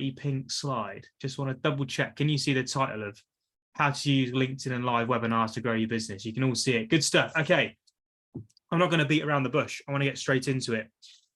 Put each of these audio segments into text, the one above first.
pretty pink slide. Just want to double check. Can you see the title of how to use LinkedIn and live webinars to grow your business? You can all see it. Good stuff. Okay. I'm not going to beat around the bush. I want to get straight into it.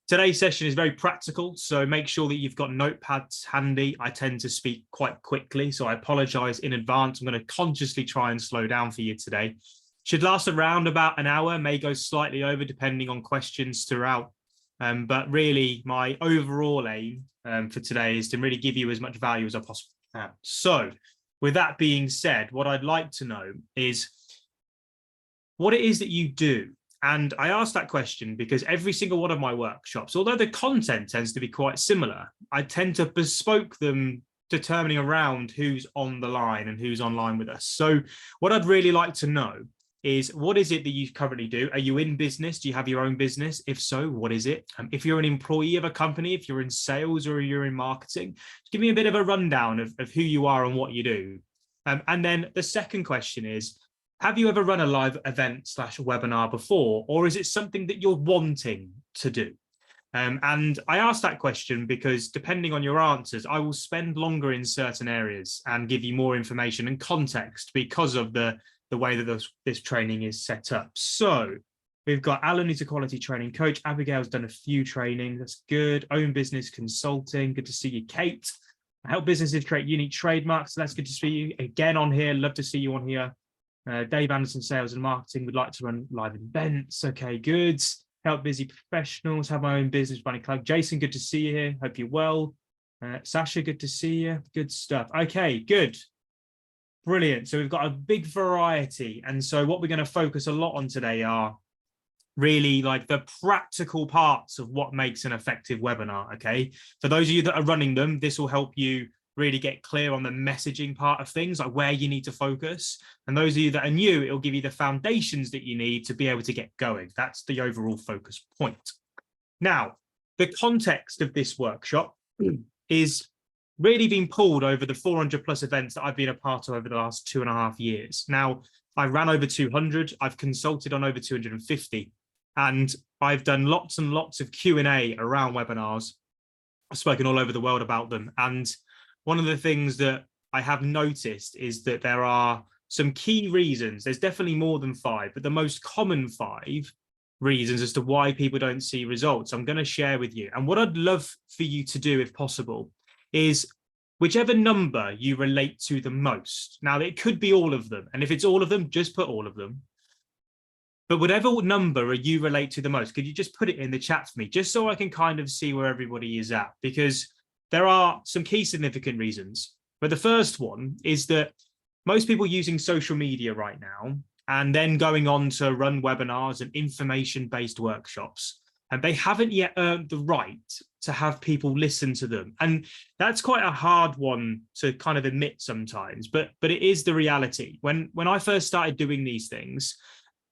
Today's session is very practical, so make sure that you've got notepads handy. I tend to speak quite quickly, so I apologize in advance. I'm going to consciously try and slow down for you today. Should last around about an hour, may go slightly over depending on questions throughout. But really, my overall aim for today is to really give you as much value as I possibly can. So with that being said, what I'd like to know is what it is that you do. And I asked that question because every single one of my workshops, although the content tends to be quite similar, I tend to bespoke them determining around who's on the line and who's online with us. So what I'd really like to know is, what is it that you currently do? Are you in business? Do you have your own business? If so, what is it? If you're an employee of a company, if you're in sales or you're in marketing, give me a bit of a rundown of who you are and what you do. And then the second question is, have you ever run a live event / webinar before, or is it something that you're wanting to do? And I asked that question because depending on your answers, I will spend longer in certain areas and give you more information and context because of the way that this training is set up. So we've got Alan, who's a quality training coach. Abigail's done a few trainings. That's good. Own business consulting. Good to see you, Kate. I help businesses create unique trademarks. So that's good to see you again on here. Love to see you on here. Dave Anderson, sales and marketing, would like to run live events. Okay, good. Help busy professionals, have my own business running club. Jason, good to see you here. Hope you're well. Sasha, good to see you. Good stuff. Okay, good. Brilliant. So we've got a big variety. And so what we're going to focus a lot on today are really like the practical parts of what makes an effective webinar. Okay. For those of you that are running them, this will help you really get clear on the messaging part of things, like where you need to focus. And those of you that are new, it'll give you the foundations that you need to be able to get going. That's the overall focus point. Now, the context of this workshop is really being pulled over the 400 plus events that I've been a part of over the last 2.5 years. Now, I ran over 200, I've consulted on over 250, and I've done lots and lots of Q&A around webinars. I've spoken all over the world about them. And one of the things that I have noticed is that there are some key reasons. There's definitely more than 5, but the most common 5 reasons as to why people don't see results, I'm going to share with you. And what I'd love for you to do, if possible, is whichever number you relate to the most. Now, it could be all of them. And if it's all of them, just put all of them. But whatever number you relate to the most, could you just put it in the chat for me, just so I can kind of see where everybody is at? Because there are some key significant reasons. But the first one is that most people using social media right now and then going on to run webinars and information-based workshops, and they haven't yet earned the right to have people listen to them. And that's quite a hard one to kind of admit sometimes, but it is the reality. When I first started doing these things,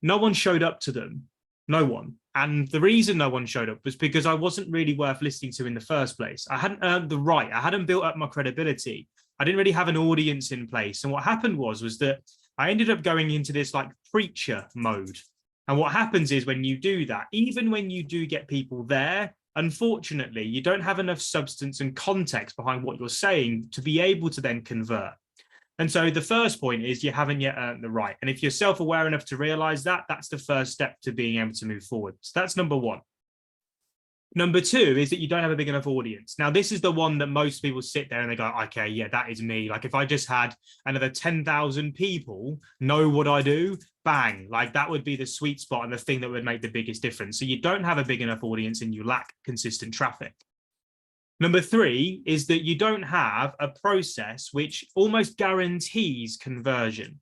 no one showed up to them. No one. And the reason no one showed up was because I wasn't really worth listening to in the first place. I hadn't earned the right. I hadn't built up my credibility. I didn't really have an audience in place. And what happened was that I ended up going into this like preacher mode. And what happens is when you do that, even when you do get people there, unfortunately, you don't have enough substance and context behind what you're saying to be able to then convert. And so the first point is you haven't yet earned the right. And if you're self-aware enough to realize that, that's the first step to being able to move forward. So that's number 1. Number 2 is that you don't have a big enough audience. Now, this is the one that most people sit there and they go, okay, yeah, that is me. Like if I just had another 10,000 people know what I do, bang, like that would be the sweet spot and the thing that would make the biggest difference. So you don't have a big enough audience and you lack consistent traffic. Number 3 is that you don't have a process which almost guarantees conversion.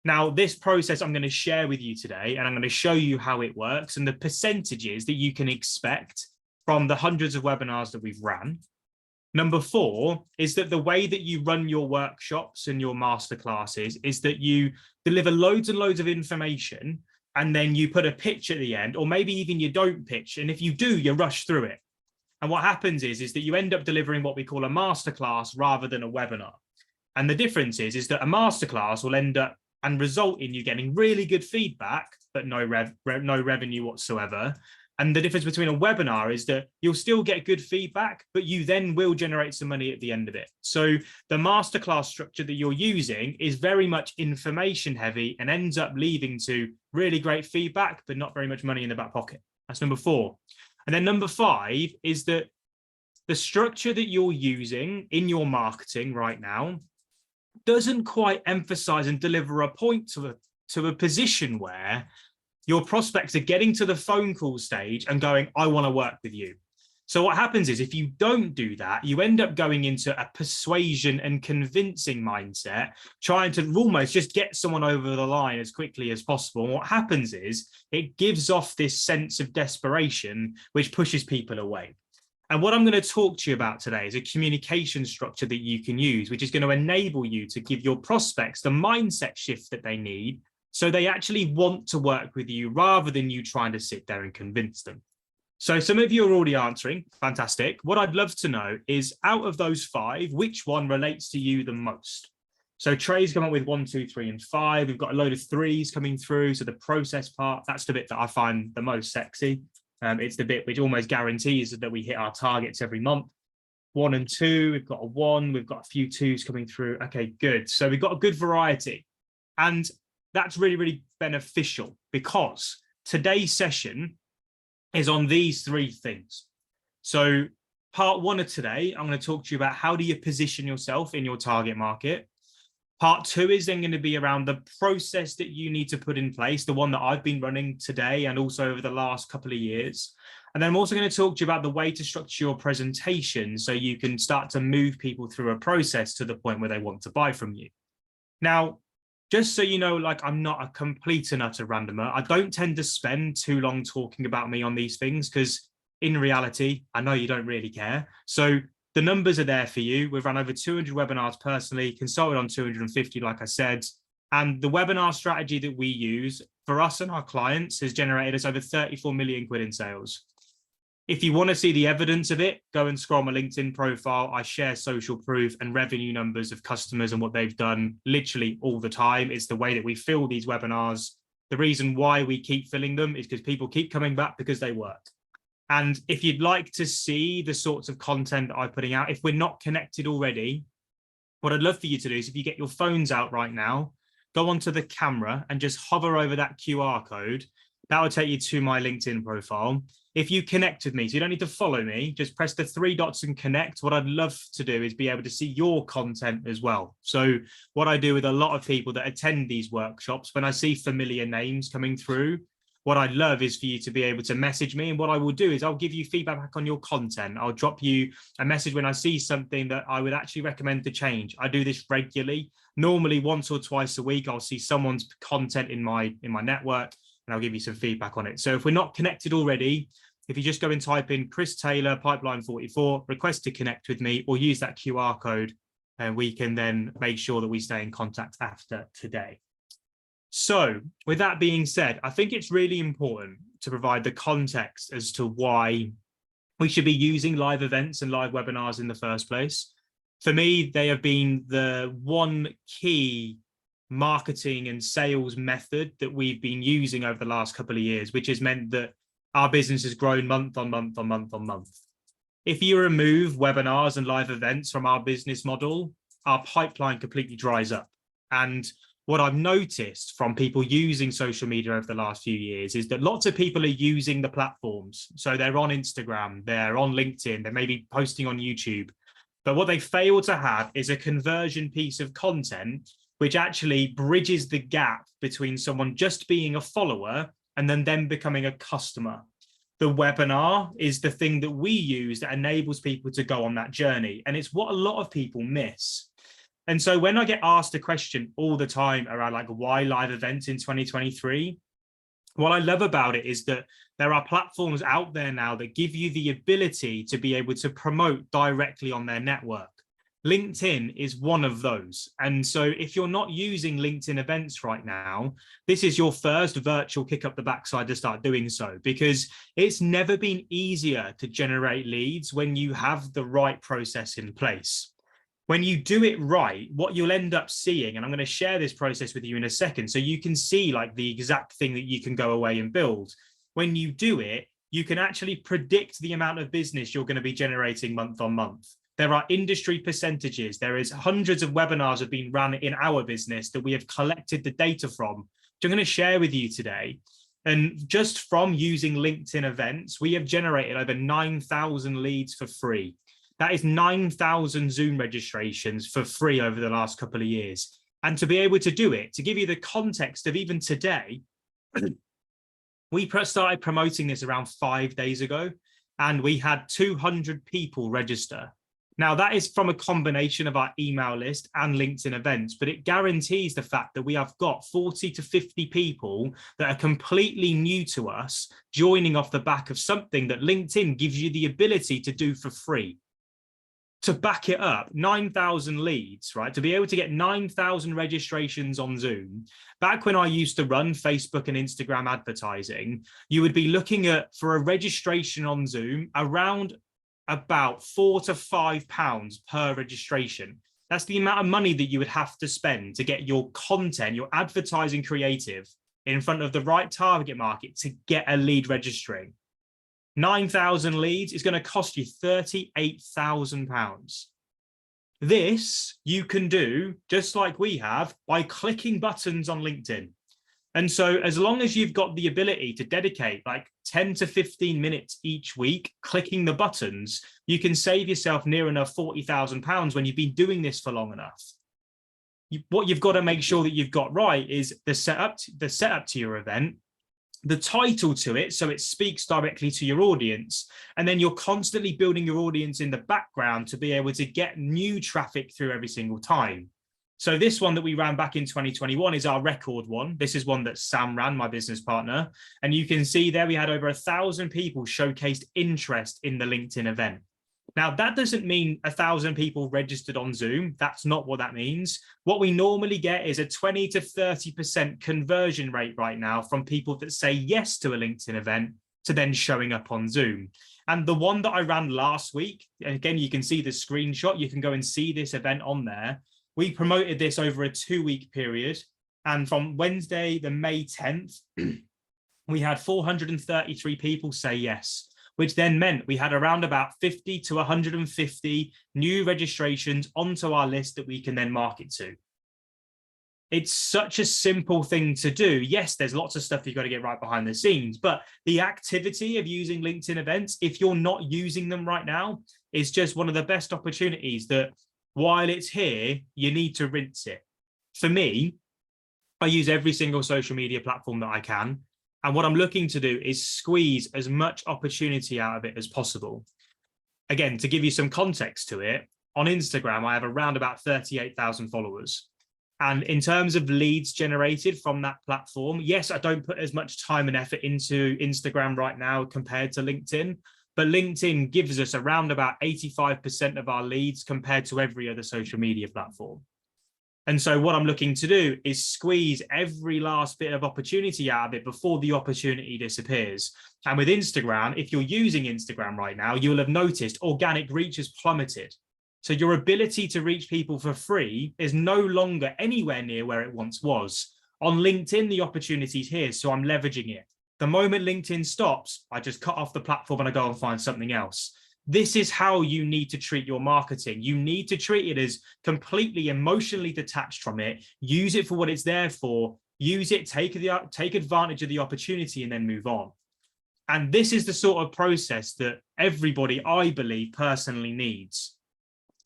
Now, this process I'm going to share with you today, and I'm going to show you how it works and the percentages that you can expect from the hundreds of webinars that we've ran. Number 4 is that the way that you run your workshops and your masterclasses is that you deliver loads and loads of information, and then you put a pitch at the end, or maybe even you don't pitch. And if you do, you rush through it. And what happens is that you end up delivering what we call a masterclass rather than a webinar. And the difference is that a masterclass will end up and result in you getting really good feedback, but no revenue whatsoever. And the difference between a webinar is that you'll still get good feedback, but you then will generate some money at the end of it. So the masterclass structure that you're using is very much information heavy and ends up leading to really great feedback, but not very much money in the back pocket. That's number 4. And then number 5 is that the structure that you're using in your marketing right now doesn't quite emphasize and deliver a point to a position where your prospects are getting to the phone call stage and going, I want to work with you. So what happens is if you don't do that, you end up going into a persuasion and convincing mindset, trying to almost just get someone over the line as quickly as possible. And what happens is it gives off this sense of desperation, which pushes people away. And what I'm going to talk to you about today is a communication structure that you can use, which is going to enable you to give your prospects the mindset shift that they need, so they actually want to work with you rather than you trying to sit there and convince them. So some of you are already answering. Fantastic. What I'd love to know is, out of those 5, which one relates to you the most? So Trey's come up with 1, 2, 3, and 5. We've got a load of 3s coming through. So the process part, that's the bit that I find the most sexy. It's the bit which almost guarantees that we hit our targets every month. 1 and 2, we've got a 1, we've got a few 2s coming through. Okay, good. So we've got a good variety. And that's really, really beneficial, because today's session is on these 3 things. So part 1 of today, I'm going to talk to you about how do you position yourself in your target market. Part 2 is then going to be around the process that you need to put in place, the one that I've been running today and also over the last couple of years. And then I'm also going to talk to you about the way to structure your presentation so you can start to move people through a process to the point where they want to buy from you. Now, just so you know, like, I'm not a complete and utter randomer. I don't tend to spend too long talking about me on these things because in reality, I know you don't really care. So the numbers are there for you. We've run over 200 webinars personally, consulted on 250, like I said. And the webinar strategy that we use for us and our clients has generated us over 34 million quid in sales. If you want to see the evidence of it, go and scroll my LinkedIn profile. I share social proof and revenue numbers of customers and what they've done literally all the time. It's the way that we fill these webinars. The reason why we keep filling them is because people keep coming back because they work. And if you'd like to see the sorts of content that I'm putting out, if we're not connected already, what I'd love for you to do is, if you get your phones out right now, go onto the camera and just hover over that QR code. That will take you to my LinkedIn profile. If you connect with me, so you don't need to follow me, just press the 3 dots and connect. What I'd love to do is be able to see your content as well. So what I do with a lot of people that attend these workshops, when I see familiar names coming through, what I'd love is for you to be able to message me. And what I will do is I'll give you feedback on your content. I'll drop you a message when I see something that I would actually recommend to change. I do this regularly. Normally once or twice a week, I'll see someone's content in my network, and I'll give you some feedback on it. So if we're not connected already, if you just go and type in Chris Taylor, Pipeline 44, request to connect with me, or use that QR code, and we can then make sure that we stay in contact after today. So with that being said, I think it's really important to provide the context as to why we should be using live events and live webinars in the first place. For me, they have been the one key marketing and sales method that we've been using over the last couple of years, which has meant that our business has grown month on month on month on month. If you remove webinars and live events from our business model, our pipeline completely dries up. And what I've noticed from people using social media over the last few years is that lots of people are using the platforms. So they're on Instagram, they're on LinkedIn, they may be posting on YouTube. But what they fail to have is a conversion piece of content which actually bridges the gap between someone just being a follower and then them becoming a customer. The webinar is the thing that we use that enables people to go on that journey. And it's what a lot of people miss. And so when I get asked a question all the time around like why live events in 2023, what I love about it is that there are platforms out there now that give you the ability to be able to promote directly on their network. LinkedIn is one of those. And so if you're not using LinkedIn events right now, this is your first virtual kick up the backside to start doing so, because it's never been easier to generate leads when you have the right process in place. When you do it right, what you'll end up seeing, and I'm going to share this process with you in a second, so you can see like the exact thing that you can go away and build. When you do it, you can actually predict the amount of business you're going to be generating month on month. There are industry percentages. There is hundreds of webinars have been run in our business that we have collected the data from, which I'm going to share with you today. And just from using LinkedIn events, we have generated over 9,000 leads for free. That is 9,000 Zoom registrations for free over the last couple of years. And to be able to do it, to give you the context of even today, we started promoting this around 5 days ago, and we had 200 people register. Now, that is from a combination of our email list and LinkedIn events, but it guarantees the fact that we have got 40 to 50 people that are completely new to us, joining off the back of something that LinkedIn gives you the ability to do for free. To back it up, 9,000 leads, right? To be able to get 9,000 registrations on Zoom. Back when I used to run Facebook and Instagram advertising, you would be looking at, for a registration on Zoom, around about £4 to £5 per registration. That's the amount of money that you would have to spend to get your content, your advertising creative in front of the right target market to get a lead registering. 9,000 leads is going to cost you £38,000. This you can do just like we have by clicking buttons on LinkedIn. And so as long as you've got the ability to dedicate like 10 to 15 minutes each week clicking the buttons, you can save yourself near enough £40,000 when you've been doing this for long enough. What you've got to make sure that you've got right is the setup to your event, the title to it, so it speaks directly to your audience, and then you're constantly building your audience in the background to be able to get new traffic through every single time. So this one that we ran back in 2021 is our record one. This is one that Sam ran, my business partner. And you can see there we had over 1,000 people showcased interest in the LinkedIn event. Now, that doesn't mean 1,000 people registered on Zoom. That's not what that means. What we normally get is a 20 to 30% conversion rate right now from people that say yes to a LinkedIn event to then showing up on Zoom. And the one that I ran last week, and again, you can see the screenshot. You can go and see this event on there. We promoted this over a 2-week period. And from Wednesday, the May 10th, we had 433 people say yes, which then meant we had around about 50 to 150 new registrations onto our list that we can then market to. It's such a simple thing to do. Yes, there's lots of stuff you've got to get right behind the scenes, but the activity of using LinkedIn events, if you're not using them right now, is just one of the best opportunities that while it's here, you need to rinse it. For me, I use every single social media platform that I can. And what I'm looking to do is squeeze as much opportunity out of it as possible. Again, to give you some context to it, on Instagram, I have around about 38,000 followers. And in terms of leads generated from that platform, yes, I don't put as much time and effort into Instagram right now compared to LinkedIn, but LinkedIn gives us around about 85% of our leads compared to every other social media platform. And so what I'm looking to do is squeeze every last bit of opportunity out of it before the opportunity disappears. And with Instagram, if you're using Instagram right now, you'll have noticed organic reach has plummeted. So your ability to reach people for free is no longer anywhere near where it once was. On LinkedIn, the opportunity's here, so I'm leveraging it. The moment LinkedIn stops, I just cut off the platform and I go and find something else. This is how you need to treat your marketing. You need to treat it as completely emotionally detached from it. Use it for what it's there for. Use it, take advantage of the opportunity and then move on. And this is the sort of process that everybody, I believe, personally needs.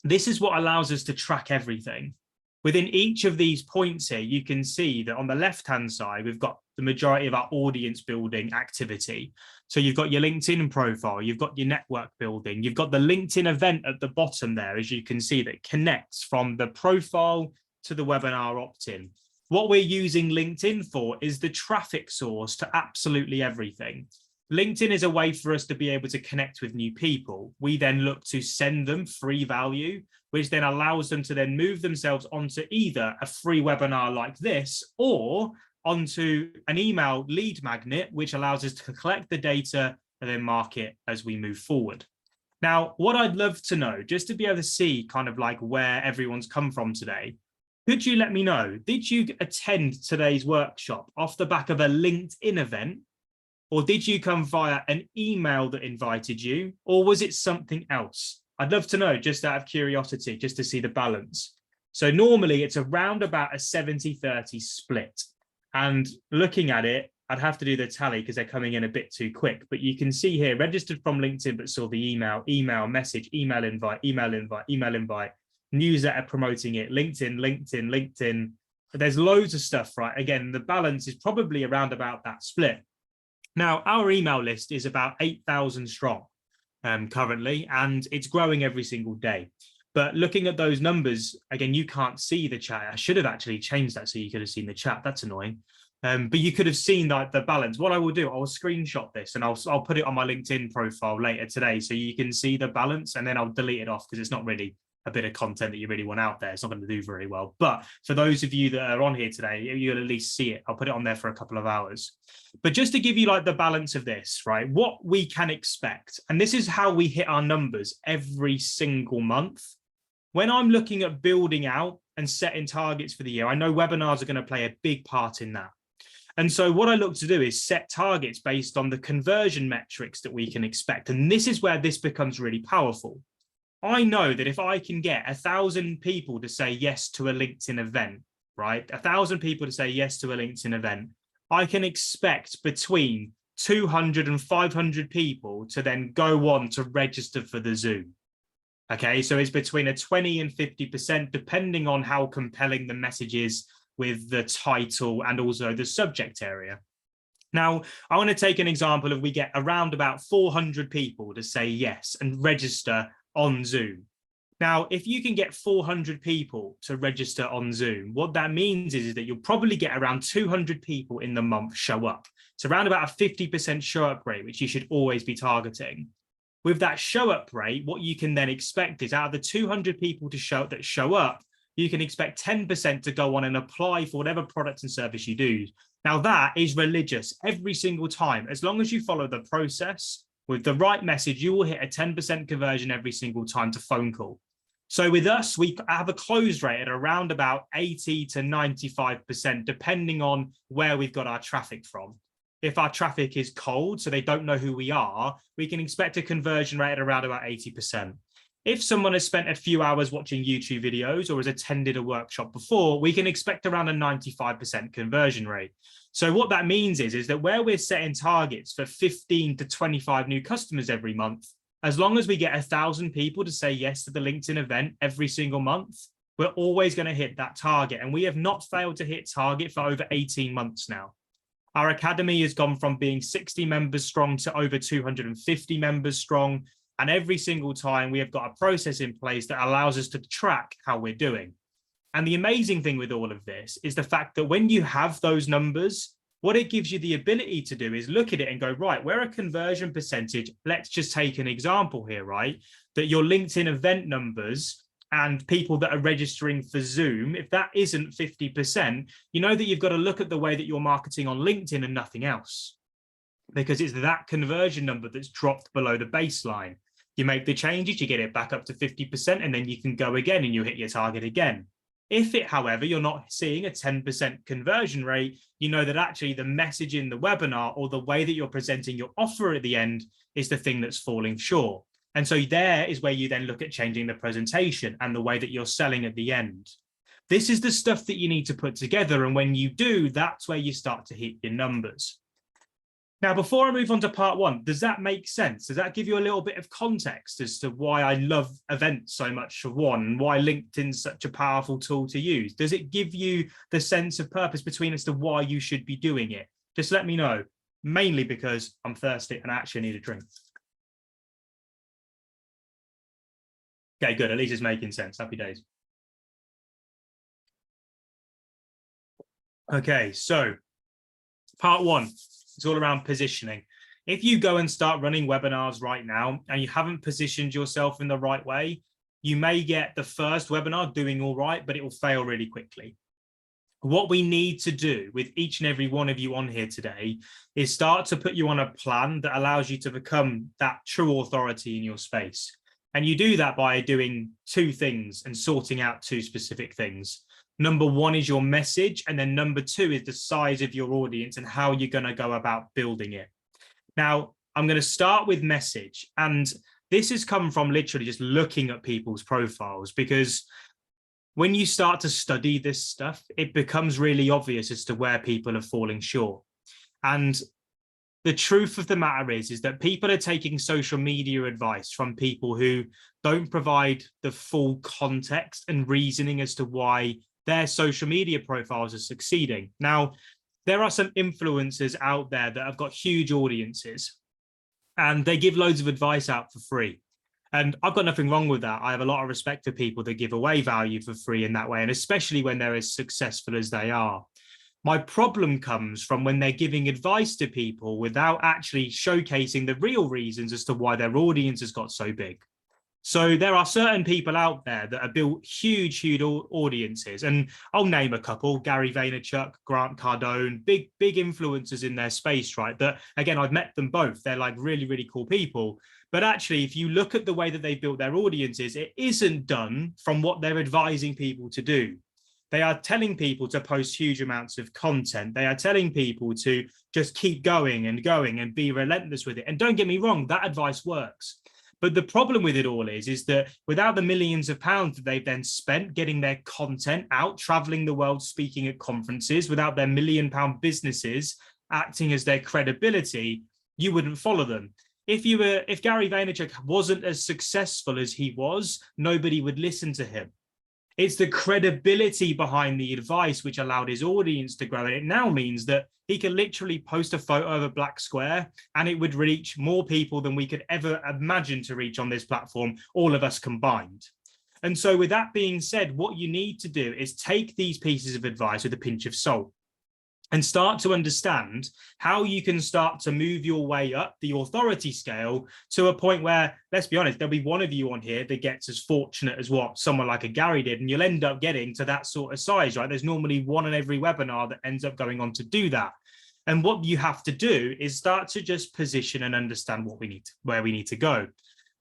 This is what allows us to track everything. Within each of these points here, you can see that on the left-hand side, we've got the majority of our audience building activity. So you've got your LinkedIn profile, you've got your network building, you've got the LinkedIn event at the bottom there, as you can see, that connects from the profile to the webinar opt-in. What we're using LinkedIn for is the traffic source to absolutely everything. LinkedIn is a way for us to be able to connect with new people. We then look to send them free value, which then allows them to then move themselves onto either a free webinar like this or onto an email lead magnet, which allows us to collect the data and then market as we move forward. Now, what I'd love to know, just to be able to see kind of like where everyone's come from today, could you let me know, did you attend today's workshop off the back of a LinkedIn event, Or did you come via an email that invited you? Or was it something else? I'd love to know, just out of curiosity, just to see the balance. So normally it's around about a 70-30 split. And looking at it, I'd have to do the tally because they're coming in a bit too quick. But you can see here, registered from LinkedIn, but saw the email message, email invite, newsletter promoting it, LinkedIn. There's loads of stuff, right? Again, the balance is probably around about that split. Now, our email list is about 8,000 strong currently, and it's growing every single day. But looking at those numbers, again, you can't see the chat. I should have actually changed that so you could have seen the chat. That's annoying. But you could have seen that the balance. What I will do, I'll screenshot this and I'll put it on my LinkedIn profile later today so you can see the balance, and then I'll delete it off because it's not really a bit of content that you really want out there. It's not going to do very well. But for those of you that are on here today, you'll at least see it. I'll put it on there for a couple of hours. But just to give you like the balance of this, right, what we can expect, and this is how we hit our numbers every single month. When I'm looking at building out and setting targets for the year, I know webinars are going to play a big part in that. And so what I look to do is set targets based on the conversion metrics that we can expect. And this is where this becomes really powerful. I know that if I can get 1,000 people to say yes to a LinkedIn event, right? 1,000 people to say yes to a LinkedIn event, I can expect between 200 and 500 people to then go on to register for the Zoom. Okay, so it's between a 20 and 50%, depending on how compelling the message is with the title and also the subject area. Now, I want to take an example of we get around about 400 people to say yes and register on Zoom. Now, if you can get 400 people to register on Zoom, what that means is that you'll probably get around 200 people in the month show up. It's around about a 50% show up rate, which you should always be targeting. With that show up rate, what you can then expect is out of the 200 people to show up, you can expect 10% to go on and apply for whatever product and service you do. Now that is religious every single time. As long as you follow the process with the right message, you will hit a 10% conversion every single time to phone call. So with us, we have a close rate at around about 80 to 95%, depending on where we've got our traffic from. If our traffic is cold, so they don't know who we are, we can expect a conversion rate at around about 80%. If someone has spent a few hours watching YouTube videos or has attended a workshop before, we can expect around a 95% conversion rate. So what that means is that where we're setting targets for 15 to 25 new customers every month, as long as we get 1,000 people to say yes to the LinkedIn event every single month, we're always going to hit that target. And we have not failed to hit target for over 18 months now. Our academy has gone from being 60 members strong to over 250 members strong. And every single time we have got a process in place that allows us to track how we're doing. And the amazing thing with all of this is the fact that when you have those numbers, what it gives you the ability to do is look at it and go, right, we're a conversion percentage. Let's just take an example here, right? That your LinkedIn event numbers and people that are registering for Zoom, if that isn't 50%, you know that you've got to look at the way that you're marketing on LinkedIn and nothing else. Because it's that conversion number that's dropped below the baseline. You make the changes, you get it back up to 50%, and then you can go again and you hit your target again. If it, however, you're not seeing a 10% conversion rate, you know that actually the message in the webinar or the way that you're presenting your offer at the end is the thing that's falling short. And so there is where you then look at changing the presentation and the way that you're selling at the end. This is the stuff that you need to put together. And when you do, that's where you start to hit your numbers. Now, before I move on to part one, does that make sense? Does that give you a little bit of context as to why I love events so much for one, and why LinkedIn's such a powerful tool to use? Does it give you the sense of purpose between as to why you should be doing it? Just let me know, mainly because I'm thirsty and I actually need a drink. Okay, good. At least it's making sense. Happy days. Okay, so part one. It's all around positioning. If you go and start running webinars right now and you haven't positioned yourself in the right way, you may get the first webinar doing all right, but it will fail really quickly. What we need to do with each and every one of you on here today is start to put you on a plan that allows you to become that true authority in your space. And you do that by doing two things and sorting out two specific things. Number one is your message, and then number two is the size of your audience and how you're going to go about building it. Now, I'm going to start with message. And this has come from literally just looking at people's profiles, because when you start to study this stuff, it becomes really obvious as to where people are falling short. And the truth of the matter is that people are taking social media advice from people who don't provide the full context and reasoning as to why their social media profiles are succeeding. Now, there are some influencers out there that have got huge audiences and they give loads of advice out for free. And I've got nothing wrong with that. I have a lot of respect for people that give away value for free in that way, and especially when they're as successful as they are. My problem comes from when they're giving advice to people without actually showcasing the real reasons as to why their audience has got so big. So there are certain people out there that have built huge audiences, and I'll name a couple: Gary Vaynerchuk, Grant Cardone, big influencers in their space, right? That, again, I've met them both. They're like really, really cool people. But actually, if you look at the way that they built their audiences, it isn't done from what they're advising people to do. They are telling people to post huge amounts of content. They are telling people to just keep going and be relentless with it. And don't get me wrong, that advice works. But the problem with it all is that without the millions of pounds that they've then spent getting their content out, traveling the world, speaking at conferences, without their £1 million businesses acting as their credibility, you wouldn't follow them. If Gary Vaynerchuk wasn't as successful as he was, nobody would listen to him. It's the credibility behind the advice which allowed his audience to grow. And it now means that he can literally post a photo of a black square and it would reach more people than we could ever imagine to reach on this platform, all of us combined. And so with that being said, what you need to do is take these pieces of advice with a pinch of salt and start to understand how you can start to move your way up the authority scale to a point where, let's be honest, there'll be one of you on here that gets as fortunate as what someone like a Gary did, and you'll end up getting to that sort of size, right? There's normally one in every webinar that ends up going on to do that. And what you have to do is start to just position and understand where we need to go.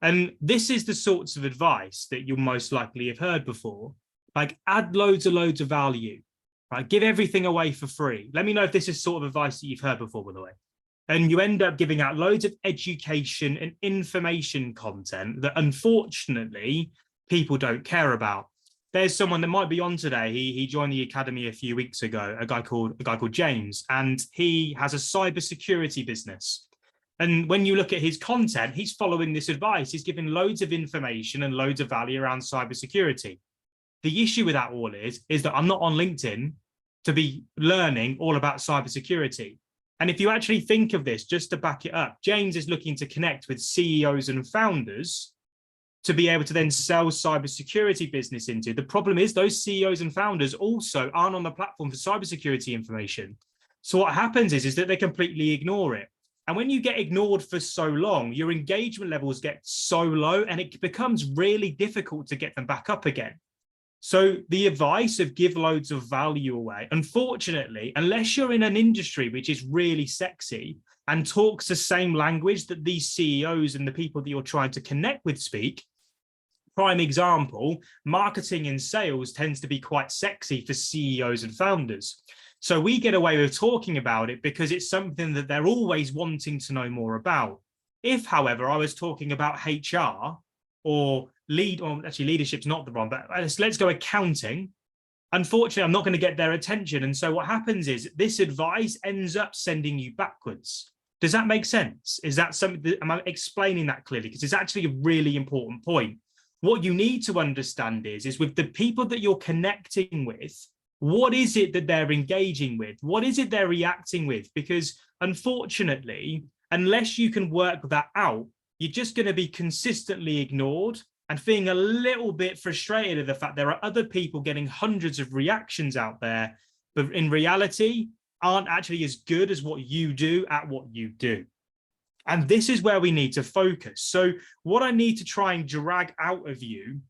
And this is the sorts of advice that you'll most likely have heard before, like add loads of value. Right, give everything away for free. Let me know if this is sort of advice that you've heard before, by the way. And you end up giving out loads of education and information content that, unfortunately, people don't care about. There's someone that might be on today. He joined the academy a few weeks ago, a guy called James, and he has a cybersecurity business. And when you look at his content, he's following this advice. He's giving loads of information and loads of value around cybersecurity. The issue with that all is that I'm not on LinkedIn to be learning all about cybersecurity. And if you actually think of this, just to back it up, James is looking to connect with CEOs and founders to be able to then sell cybersecurity business into. The problem is those CEOs and founders also aren't on the platform for cybersecurity information. So what happens is that they completely ignore it. And when you get ignored for so long, your engagement levels get so low and it becomes really difficult to get them back up again. So the advice of give loads of value away, unfortunately, unless you're in an industry which is really sexy and talks the same language that these CEOs and the people that you're trying to connect with speak, prime example, marketing and sales tends to be quite sexy for CEOs and founders. So we get away with talking about it because it's something that they're always wanting to know more about. If, however, I was talking about HR or leadership's not the wrong, but let's go accounting. Unfortunately, I'm not going to get their attention. And so what happens is this advice ends up sending you backwards. Does that make sense? Is that something, am I explaining that clearly? Because it's actually a really important point. What you need to understand is with the people that you're connecting with, what is it that they're engaging with? What is it they're reacting with? Because unfortunately, unless you can work that out, you're just going to be consistently ignored and feeling a little bit frustrated at the fact there are other people getting hundreds of reactions out there, but in reality aren't actually as good as what you do at what you do. And this is where we need to focus. So what I need to try and drag out of you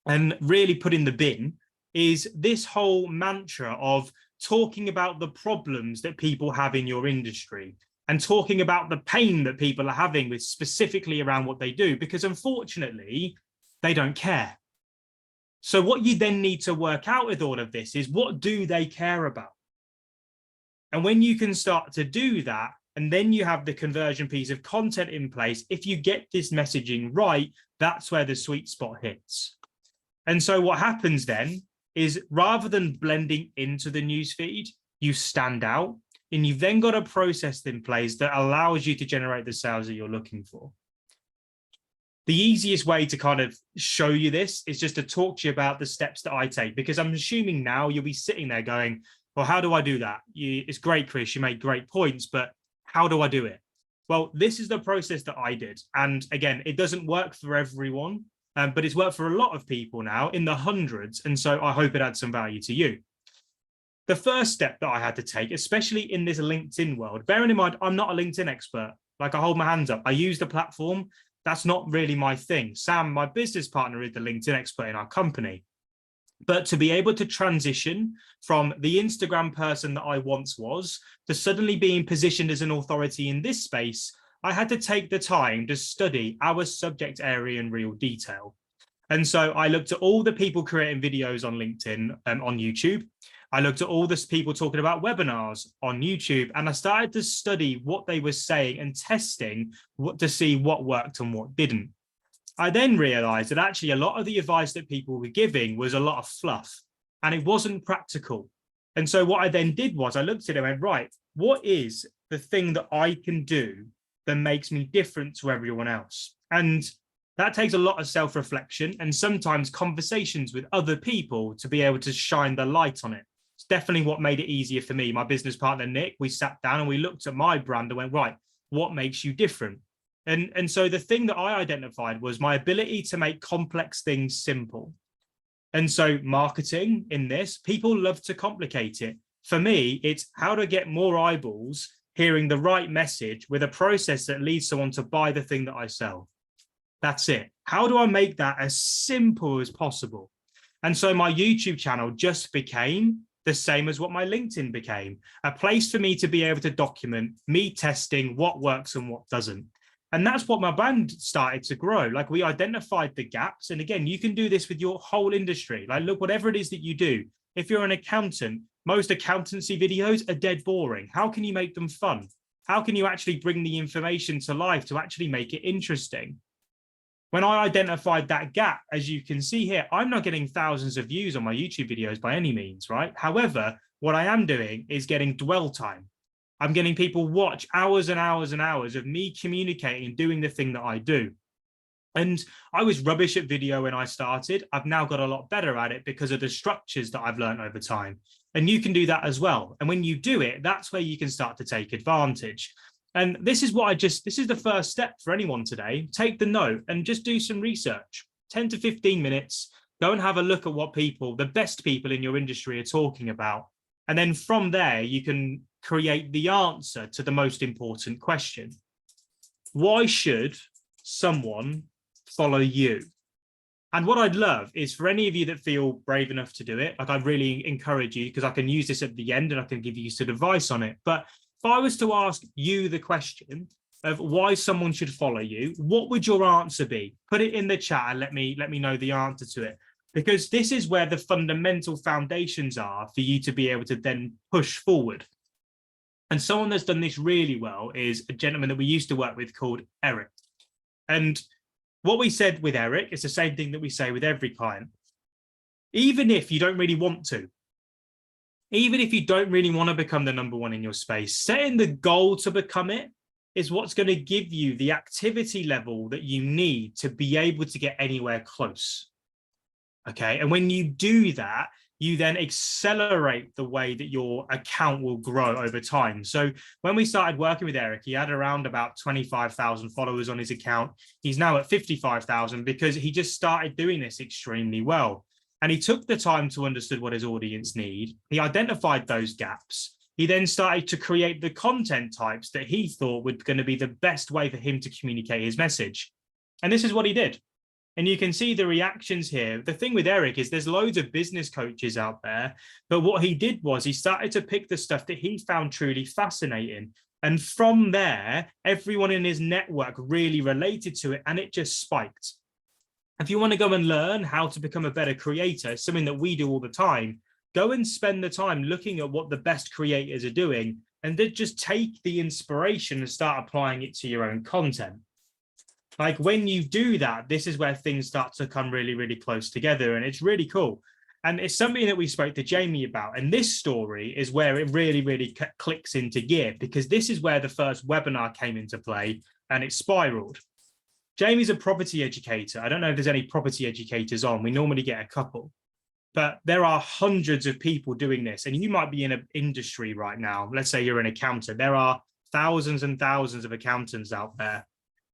and really put in the bin is this whole mantra of talking about the problems that people have in your industry and talking about the pain that people are having with specifically around what they do, because unfortunately, they don't care. So what you then need to work out with all of this is what do they care about? And when you can start to do that, And then you have the conversion piece of content in place. If you get this messaging right, that's where the sweet spot hits. And so what happens then is rather than blending into the newsfeed, you stand out, and you've then got a process in place that allows you to generate the sales that you're looking for. The easiest way to kind of show you this is just to talk to you about the steps that I take, because I'm assuming now you'll be sitting there going, well, how do I do that? It's great, Chris, you made great points, but how do I do it? Well, this is the process that I did. And again, it doesn't work for everyone, but it's worked for a lot of people now in the hundreds. And so I hope it adds some value to you. The first step that I had to take, especially in this LinkedIn world, bearing in mind, I'm not a LinkedIn expert. Like, I hold my hands up. I use the platform. That's not really my thing. Sam, my business partner, is the LinkedIn expert in our company. But to be able to transition from the Instagram person that I once was to suddenly being positioned as an authority in this space, I had to take the time to study our subject area in real detail. And so I looked at all the people creating videos on LinkedIn, on YouTube. I looked at all the people talking about webinars on YouTube, and I started to study what they were saying and testing to see what worked and what didn't. I then realized that actually a lot of the advice that people were giving was a lot of fluff, and it wasn't practical. And so what I then did was I looked at it and went, right, what is the thing that I can do that makes me different to everyone else? And that takes a lot of self-reflection and sometimes conversations with other people to be able to shine the light on it. It's definitely what made it easier for me. My business partner, Nick, we sat down and we looked at my brand and went, right, what makes you different? And so the thing that I identified was my ability to make complex things simple. And so marketing in this, people love to complicate it. For me, it's how to get more eyeballs hearing the right message with a process that leads someone to buy the thing that I sell. That's it. How do I make that as simple as possible? And so my YouTube channel just became the same as what my LinkedIn became, a place for me to be able to document me testing what works and what doesn't. And that's what my brand started to grow. Like, we identified the gaps. And again, you can do this with your whole industry. Like, look, whatever it is that you do, if you're an accountant, most accountancy videos are dead boring. How can you make them fun? How can you actually bring the information to life to actually make it interesting? When I identified that gap, as you can see here, I'm not getting thousands of views on my YouTube videos by any means, right? However, what I am doing is getting dwell time. I'm getting people watch hours and hours and hours of me communicating and doing the thing that I do. And I was rubbish at video when I started. I've now got a lot better at it because of the structures that I've learned over time. And you can do that as well. And when you do it, that's where you can start to take advantage. And this is this is the first step for anyone today. Take the note and just do some research, 10 to 15 minutes. Go and have a look at what the best people in your industry are talking about. And then from there, you can create the answer to the most important question. Why should someone follow you? And what I'd love is for any of you that feel brave enough to do it, like, I'd really encourage you, because I can use this at the end and I can give you some advice on it. But if I was to ask you the question of why someone should follow you, what would your answer be? Put it in the chat and let me know the answer to it, because this is where the fundamental foundations are for you to be able to then push forward. And someone that's done this really well is a gentleman that we used to work with called Eric. And what we said with Eric is the same thing that we say with every client. Even if you don't really want to, even if you don't really want to become the number one in your space, setting the goal to become it is what's going to give you the activity level that you need to be able to get anywhere close. Okay. And when you do that, you then accelerate the way that your account will grow over time. So when we started working with Eric, he had around about 25,000 followers on his account. He's now at 55,000 because he just started doing this extremely well. And he took the time to understand what his audience need. He identified those gaps. He then started to create the content types that he thought were going to be the best way for him to communicate his message. And this is what he did. And you can see the reactions here. The thing with Eric is there's loads of business coaches out there, but what he did was he started to pick the stuff that he found truly fascinating. And from there, everyone in his network really related to it, and it just spiked. If you want to go and learn how to become a better creator, something that we do all the time, go and spend the time looking at what the best creators are doing and then just take the inspiration and start applying it to your own content. Like when you do that, this is where things start to come really, really close together. And it's really cool. And it's something that we spoke to Jamie about. And this story is where it really, really clicks into gear, because this is where the first webinar came into play and it spiraled. Jamie's a property educator. I don't know if there's any property educators on. We normally get a couple, but there are hundreds of people doing this. And you might be in an industry right now. Let's say you're an accountant. There are thousands and thousands of accountants out there.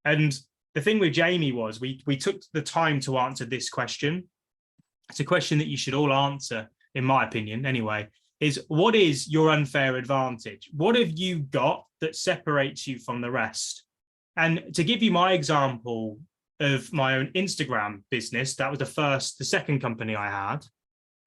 And the thing with Jamie was we took the time to answer this question. It's a question that you should all answer, in my opinion, anyway, is what is your unfair advantage? What have you got that separates you from the rest? And to give you my example of my own Instagram business, that was the second company I had.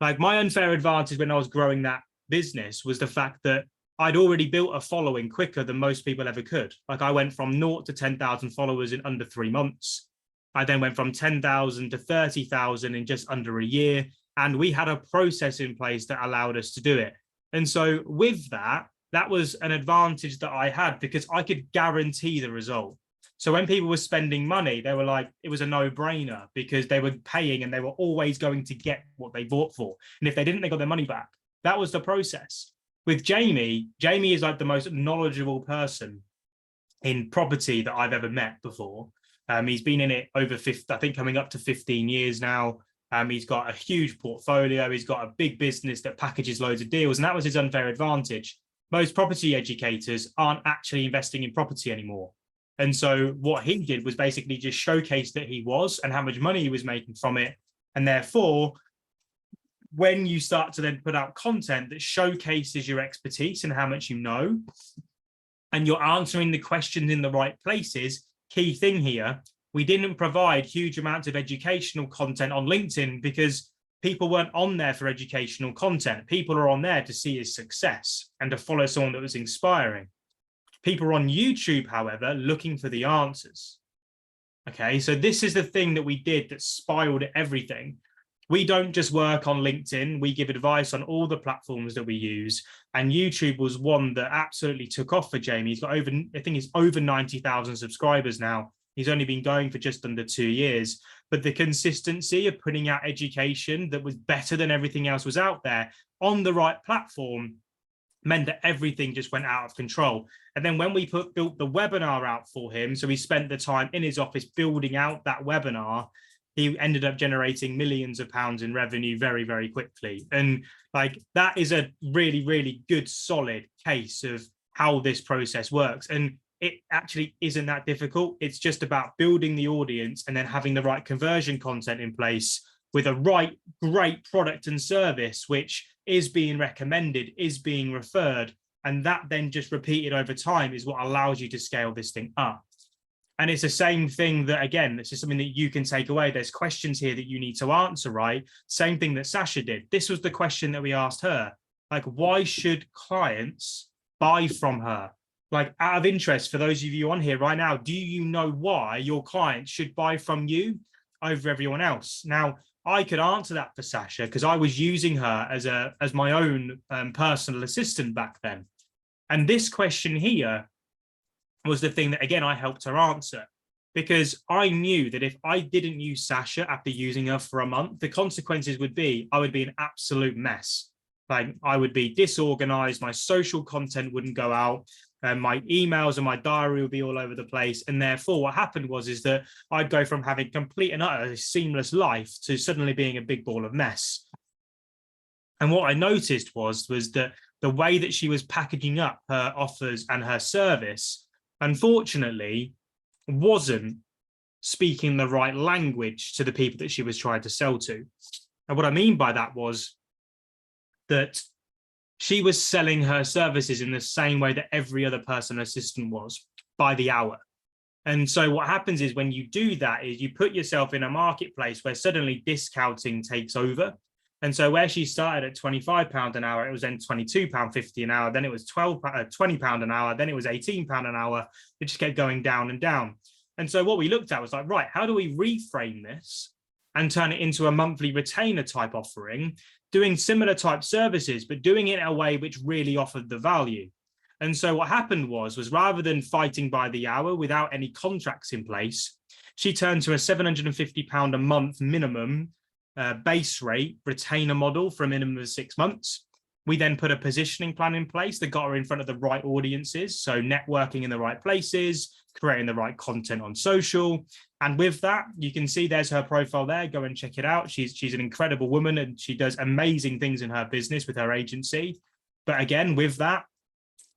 Like my unfair advantage when I was growing that business was the fact that I'd already built a following quicker than most people ever could. Like I went from 0 to 10,000 followers in under 3 months. I then went from 10,000 to 30,000 in just under a year. And we had a process in place that allowed us to do it. And so with that, that was an advantage that I had because I could guarantee the result. So when people were spending money, they were like, it was a no-brainer because they were paying and they were always going to get what they bought for. And if they didn't, they got their money back. That was the process. With Jamie is like the most knowledgeable person in property that I've ever met before. He's been in it over 50, I think coming up to 15 years now. He's got a huge portfolio. He's got a big business that packages loads of deals. And that was his unfair advantage. Most property educators aren't actually investing in property anymore. And so what he did was basically just showcase that he was and how much money he was making from it. And therefore, when you start to then put out content that showcases your expertise and how much you know, and you're answering the questions in the right places, key thing here, we didn't provide huge amounts of educational content on LinkedIn because people weren't on there for educational content. People are on there to see his success and to follow someone that was inspiring. People are on YouTube, however, looking for the answers. Okay, so this is the thing that we did that spiraled everything. We don't just work on LinkedIn, we give advice on all the platforms that we use. And YouTube was one that absolutely took off for Jamie. He's got over, I think he's over 90,000 subscribers now. He's only been going for just under 2 years. But the consistency of putting out education that was better than everything else was out there on the right platform meant that everything just went out of control. And then when we built the webinar out for him, so we spent the time in his office building out that webinar, he ended up generating millions of pounds in revenue very, very quickly. And like that is a really, really good, solid case of how this process works. And it actually isn't that difficult. It's just about building the audience and then having the right conversion content in place with a great product and service, which is being recommended, is being referred. And that then just repeated over time is what allows you to scale this thing up. And it's the same thing that, again, this is something that you can take away. There's questions here that you need to answer, right? Same thing that Sasha did. This was the question that we asked her. Like, why should clients buy from her? Like, out of interest, for those of you on here right now, do you know why your clients should buy from you over everyone else? Now, I could answer that for Sasha because I was using her as my own personal assistant back then. And this question here was the thing that, again, I helped her answer, because I knew that if I didn't use Sasha after using her for a month, the consequences would be I would be an absolute mess. Like I would be disorganized, my social content wouldn't go out, and my emails and my diary would be all over the place. And therefore what happened is that I'd go from having complete and utter seamless life to suddenly being a big ball of mess. And what I noticed was that the way that she was packaging up her offers and her service, unfortunately, wasn't speaking the right language to the people that she was trying to sell to. And what I mean by that was that she was selling her services in the same way that every other personal assistant was, by the hour. And so what happens is when you do that is you put yourself in a marketplace where suddenly discounting takes over. And so where she started at £25 an hour, it was then £22.50 an hour, then it was £20 an hour, then it was £18 an hour. It just kept going down and down. And so what we looked at was like, right, how do we reframe this and turn it into a monthly retainer type offering, doing similar type services, but doing it in a way which really offered the value? And so what happened was rather than fighting by the hour without any contracts in place, she turned to a £750 a month minimum base rate retainer model for a minimum of 6 months. We then put a positioning plan in place that got her in front of the right audiences. So networking in the right places, creating the right content on social. And with that, you can see there's her profile there. Go and check it out. She's an incredible woman and she does amazing things in her business with her agency. But again, with that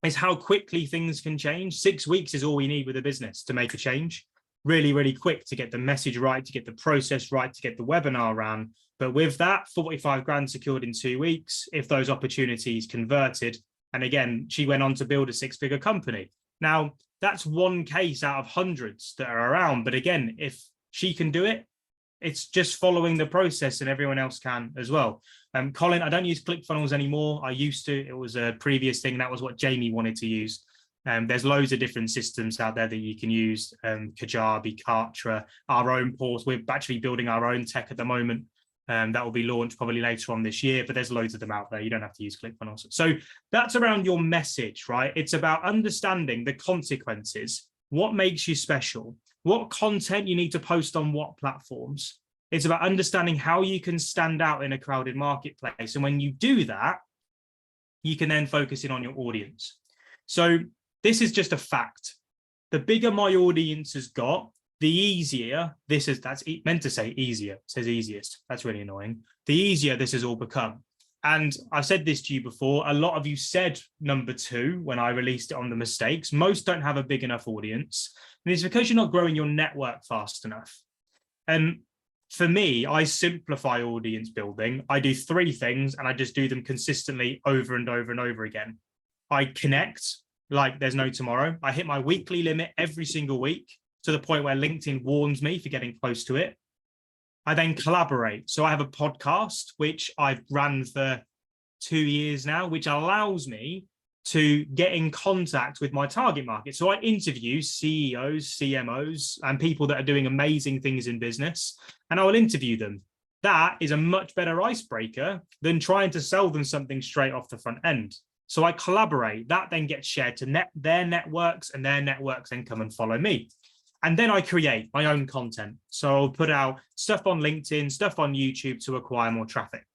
is how quickly things can change. 6 weeks is all we need with a business to make a change. Really, really quick to get the message right, to get the process right, to get the webinar ran. But with that, 45 grand secured in 2 weeks, if those opportunities converted. And again, she went on to build a 6-figure company. Now, that's one case out of hundreds that are around. But again, if she can do it, it's just following the process and everyone else can as well. Colin, I don't use ClickFunnels anymore. I used to. It was a previous thing. That was what Jamie wanted to use. There's loads of different systems out there that you can use. Kajabi, Kartra, our own portal. We're actually building our own tech at the moment. That will be launched probably later on this year, but there's loads of them out there. You don't have to use ClickFunnels. So that's around your message, right? It's about understanding the consequences. What makes you special? What content you need to post on what platforms? It's about understanding how you can stand out in a crowded marketplace. And when you do that, you can then focus in on your audience. So this is just a fact. The bigger my audience has got, the easier this is. That's meant to say easier. It says easiest. That's really annoying. The easier this has all become. And I said this to you before. A lot of you said number 2 when I released it on the mistakes. Most don't have a big enough audience. And it's because you're not growing your network fast enough. And for me, I simplify audience building. I do 3 things and I just do them consistently over and over and over again. I connect like there's no tomorrow. I hit my weekly limit every single week to the point where LinkedIn warns me for getting close to it. I then collaborate. So I have a podcast, which I've run for 2 years now, which allows me to get in contact with my target market. So I interview CEOs, CMOs, and people that are doing amazing things in business, and I will interview them. That is a much better icebreaker than trying to sell them something straight off the front end. So I collaborate. That then gets shared to their networks, and their networks then come and follow me. And then I create my own content. So I'll put out stuff on LinkedIn, stuff on YouTube to acquire more traffic.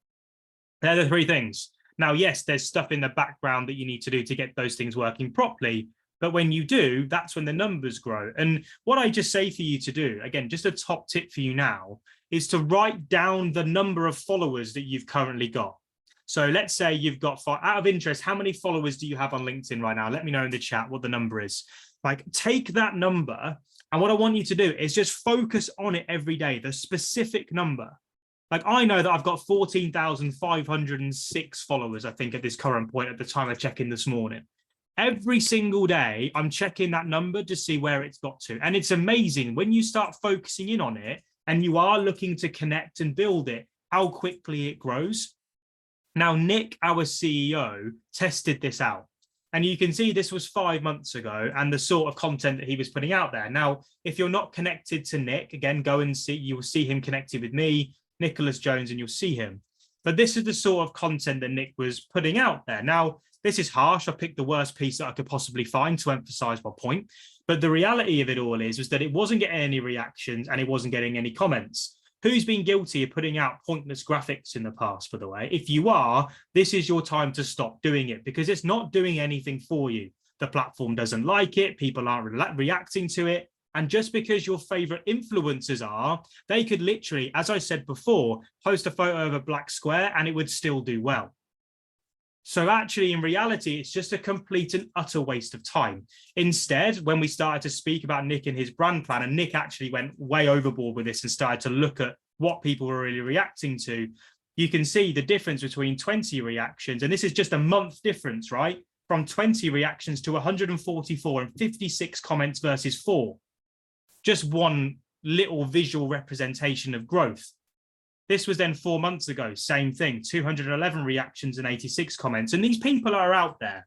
They're the 3 things. Now, yes, there's stuff in the background that you need to do to get those things working properly. But when you do, that's when the numbers grow. And what I just say for you to do, again, just a top tip for you now, is to write down the number of followers that you've currently got. So let's say you've got, out of interest, how many followers do you have on LinkedIn right now? Let me know in the chat what the number is. Like, take that number, and what I want you to do is just focus on it every day, the specific number. Like, I know that I've got 14,506 followers, I think, at this current point at the time I check in this morning. Every single day, I'm checking that number to see where it's got to. And it's amazing when you start focusing in on it and you are looking to connect and build it, how quickly it grows. Now, Nick, our CEO, tested this out. And you can see this was 5 months ago and the sort of content that he was putting out there. Now, if you're not connected to Nick, again, go and see, you will see him connected with me, Nicholas Jones, and you'll see him. But this is the sort of content that Nick was putting out there. Now, this is harsh. I picked the worst piece that I could possibly find to emphasize my point. But the reality of it all was that it wasn't getting any reactions and it wasn't getting any comments. Who's been guilty of putting out pointless graphics in the past, by the way? If you are, this is your time to stop doing it because it's not doing anything for you. The platform doesn't like it. People aren't reacting to it. And just because your favorite influencers are, they could literally, as I said before, post a photo of a black square and it would still do well. So actually, in reality, it's just a complete and utter waste of time. Instead, when we started to speak about Nick and his brand plan, and Nick actually went way overboard with this and started to look at what people were really reacting to, you can see the difference between 20 reactions. And this is just a month difference, right? From 20 reactions to 144 and 56 comments versus 4. Just one little visual representation of growth. This was then 4 months ago, same thing, 211 reactions and 86 comments. And these people are out there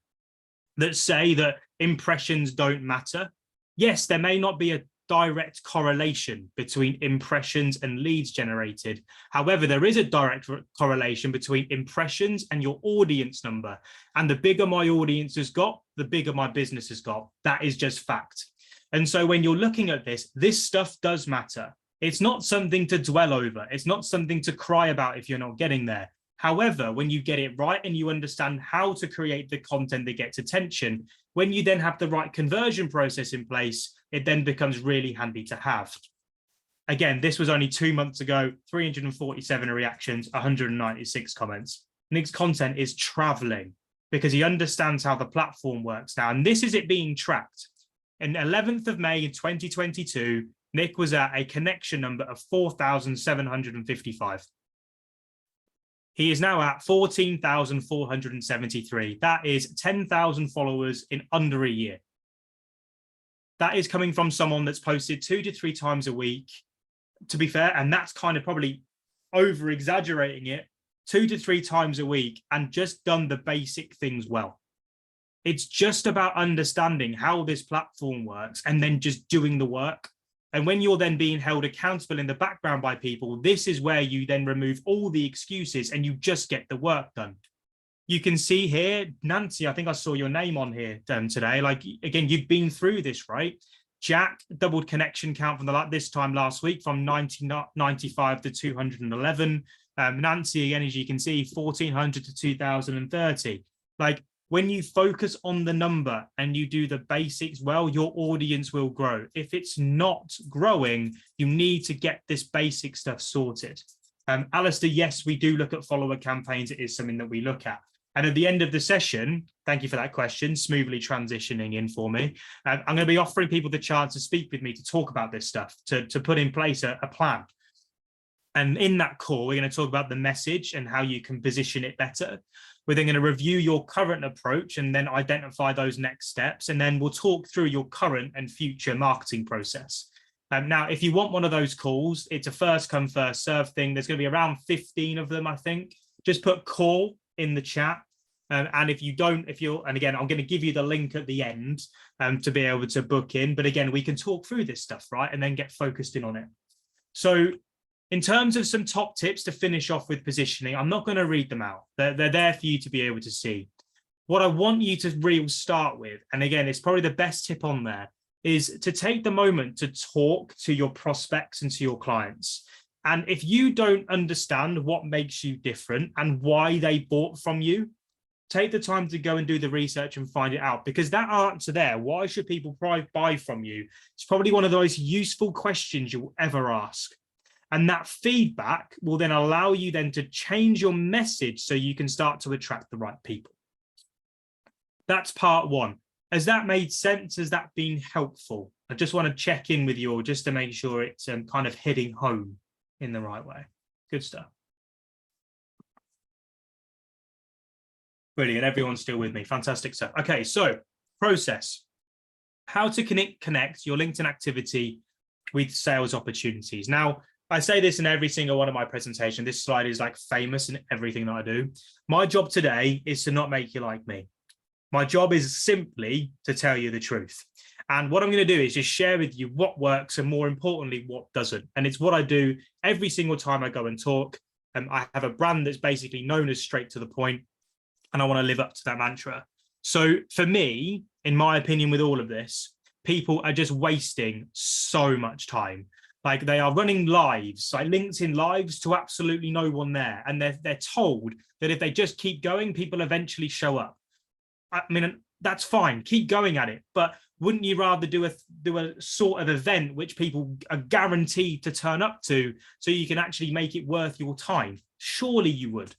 that say that impressions don't matter. Yes, there may not be a direct correlation between impressions and leads generated. However, there is a direct correlation between impressions and your audience number. And the bigger my audience has got, the bigger my business has got. That is just fact. And so when you're looking at this stuff does matter. It's not something to dwell over. It's not something to cry about if you're not getting there. However, when you get it right and you understand how to create the content that gets attention, when you then have the right conversion process in place, it then becomes really handy to have. Again, this was only 2 months ago, 347 reactions, 196 comments. Nick's content is traveling because he understands how the platform works now. And this is it being tracked. On 11th of May in 2022, Nick was at a connection number of 4,755. He is now at 14,473. That is 10,000 followers in under a year. That is coming from someone that's posted 2 to 3 times a week, to be fair, and that's kind of probably over exaggerating it, 2 to 3 times a week and just done the basic things well. It's just about understanding how this platform works and then just doing the work. And when you're then being held accountable in the background by people, this is where you then remove all the excuses and you just get the work done. You can see here, Nancy, I think I saw your name on here today. Like, again, you've been through this, right? Jack doubled connection count from this time last week from 95 to 211. Nancy, again, as you can see, 1,400 to 2,030. Like, when you focus on the number and you do the basics well, your audience will grow. If it's not growing, you need to get this basic stuff sorted. Alistair, yes, we do look at follower campaigns. It is something that we look at. And at the end of the session, thank you for that question, smoothly transitioning in for me. I'm going to be offering people the chance to speak with me to talk about this stuff, to put in place a plan. And in that call, we're going to talk about the message and how you can position it better. We're then going to review your current approach and then identify those next steps. And then we'll talk through your current and future marketing process. Now, if you want one of those calls, it's a first come, first serve thing. There's going to be around 15 of them, I think. Just put call in the chat. And if you don't, and again, I'm going to give you the link at the end to be able to book in. But again, we can talk through this stuff, right? And then get focused in on it. So in terms of some top tips to finish off with positioning, I'm not going to read them out. They're there for you to be able to see. What I want you to really start with, and again, it's probably the best tip on there, is to take the moment to talk to your prospects and to your clients. And if you don't understand what makes you different and why they bought from you, take the time to go and do the research and find it out, because that answer there, why should people buy from you? It's probably one of the most useful questions you'll ever ask. And that feedback will then allow you then to change your message so you can start to attract the right people. That's part one. Has that made sense? Has that been helpful? I just want to check in with you all just to make sure it's kind of hitting home in the right way. Good stuff. Brilliant. Everyone's still with me. Fantastic stuff. Okay, so process. How to connect your LinkedIn activity with sales opportunities. Now, I say this in every single one of my presentations. This slide is like famous in everything that I do. My job today is to not make you like me. My job is simply to tell you the truth. And what I'm going to do is just share with you what works and more importantly, what doesn't. And it's what I do every single time I go and talk. I have a brand that's basically known as straight to the point, and I want to live up to that mantra. So for me, in my opinion, with all of this, people are just wasting so much time. Like, they are running lives, like LinkedIn lives, to absolutely no one there. And they're told that if they just keep going, people eventually show up. I mean, that's fine. Keep going at it. But wouldn't you rather do a sort of event which people are guaranteed to turn up to so you can actually make it worth your time? Surely you would.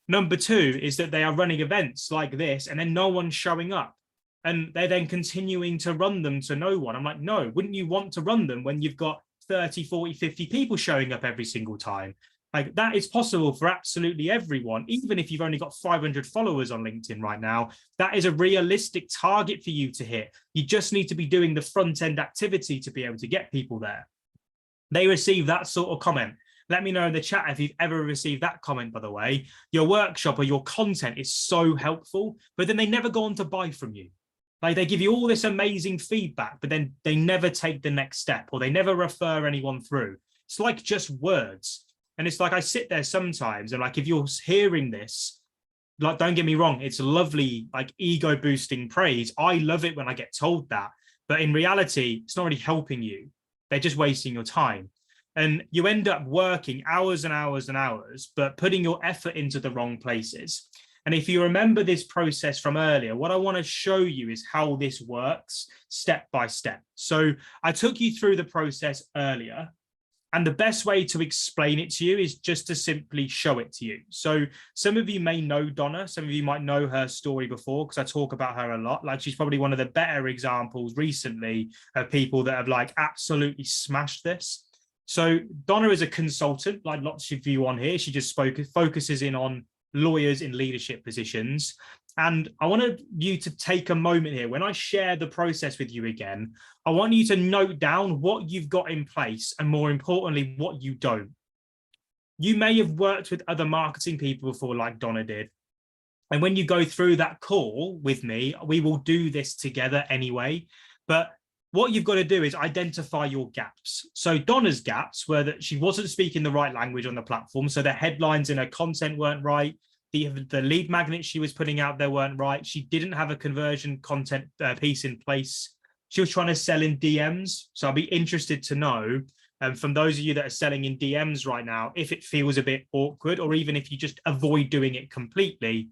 Number two is that they are running events like this and then no one's showing up. And they're then continuing to run them to no one. I'm like, no, wouldn't you want to run them when you've got 30, 40, 50 people showing up every single time? Like, that is possible for absolutely everyone. Even if you've only got 500 followers on LinkedIn right now, that is a realistic target for you to hit. You just need to be doing the front end activity to be able to get people there. They receive that sort of comment. Let me know in the chat if you've ever received that comment, by the way. Your workshop or your content is so helpful, but then they never go on to buy from you. Like they give you all this amazing feedback, but then they never take the next step or they never refer anyone through. It's like just words. And it's like I sit there sometimes and like if you're hearing this, like don't get me wrong, it's lovely, like ego boosting praise. I love it when I get told that. But in reality, it's not really helping you. They're just wasting your time. And you end up working hours and hours and hours, but putting your effort into the wrong places. And if you remember this process from earlier, what I want to show you is how this works step by step. So I took you through the process earlier, and the best way to explain it to you is just to simply show it to you. So some of you may know Donna, some of you might know her story before because I talk about her a lot. Like she's probably one of the better examples recently of people that have like absolutely smashed this. So Donna is a consultant, like lots of you on here. She just focuses in on lawyers in leadership positions. And I wanted you to take a moment here. When I share the process with you again, I want you to note down what you've got in place and more importantly, what you don't. You may have worked with other marketing people before like Donna did. And when you go through that call with me, we will do this together anyway. But what you've got to do is identify your gaps. So Donna's gaps were that she wasn't speaking the right language on the platform. So the headlines in her content weren't right. The lead magnets she was putting out there weren't right. She didn't have a conversion content piece in place. She was trying to sell in DMs. So I'll be interested to know from those of you that are selling in DMs right now, if it feels a bit awkward or even if you just avoid doing it completely.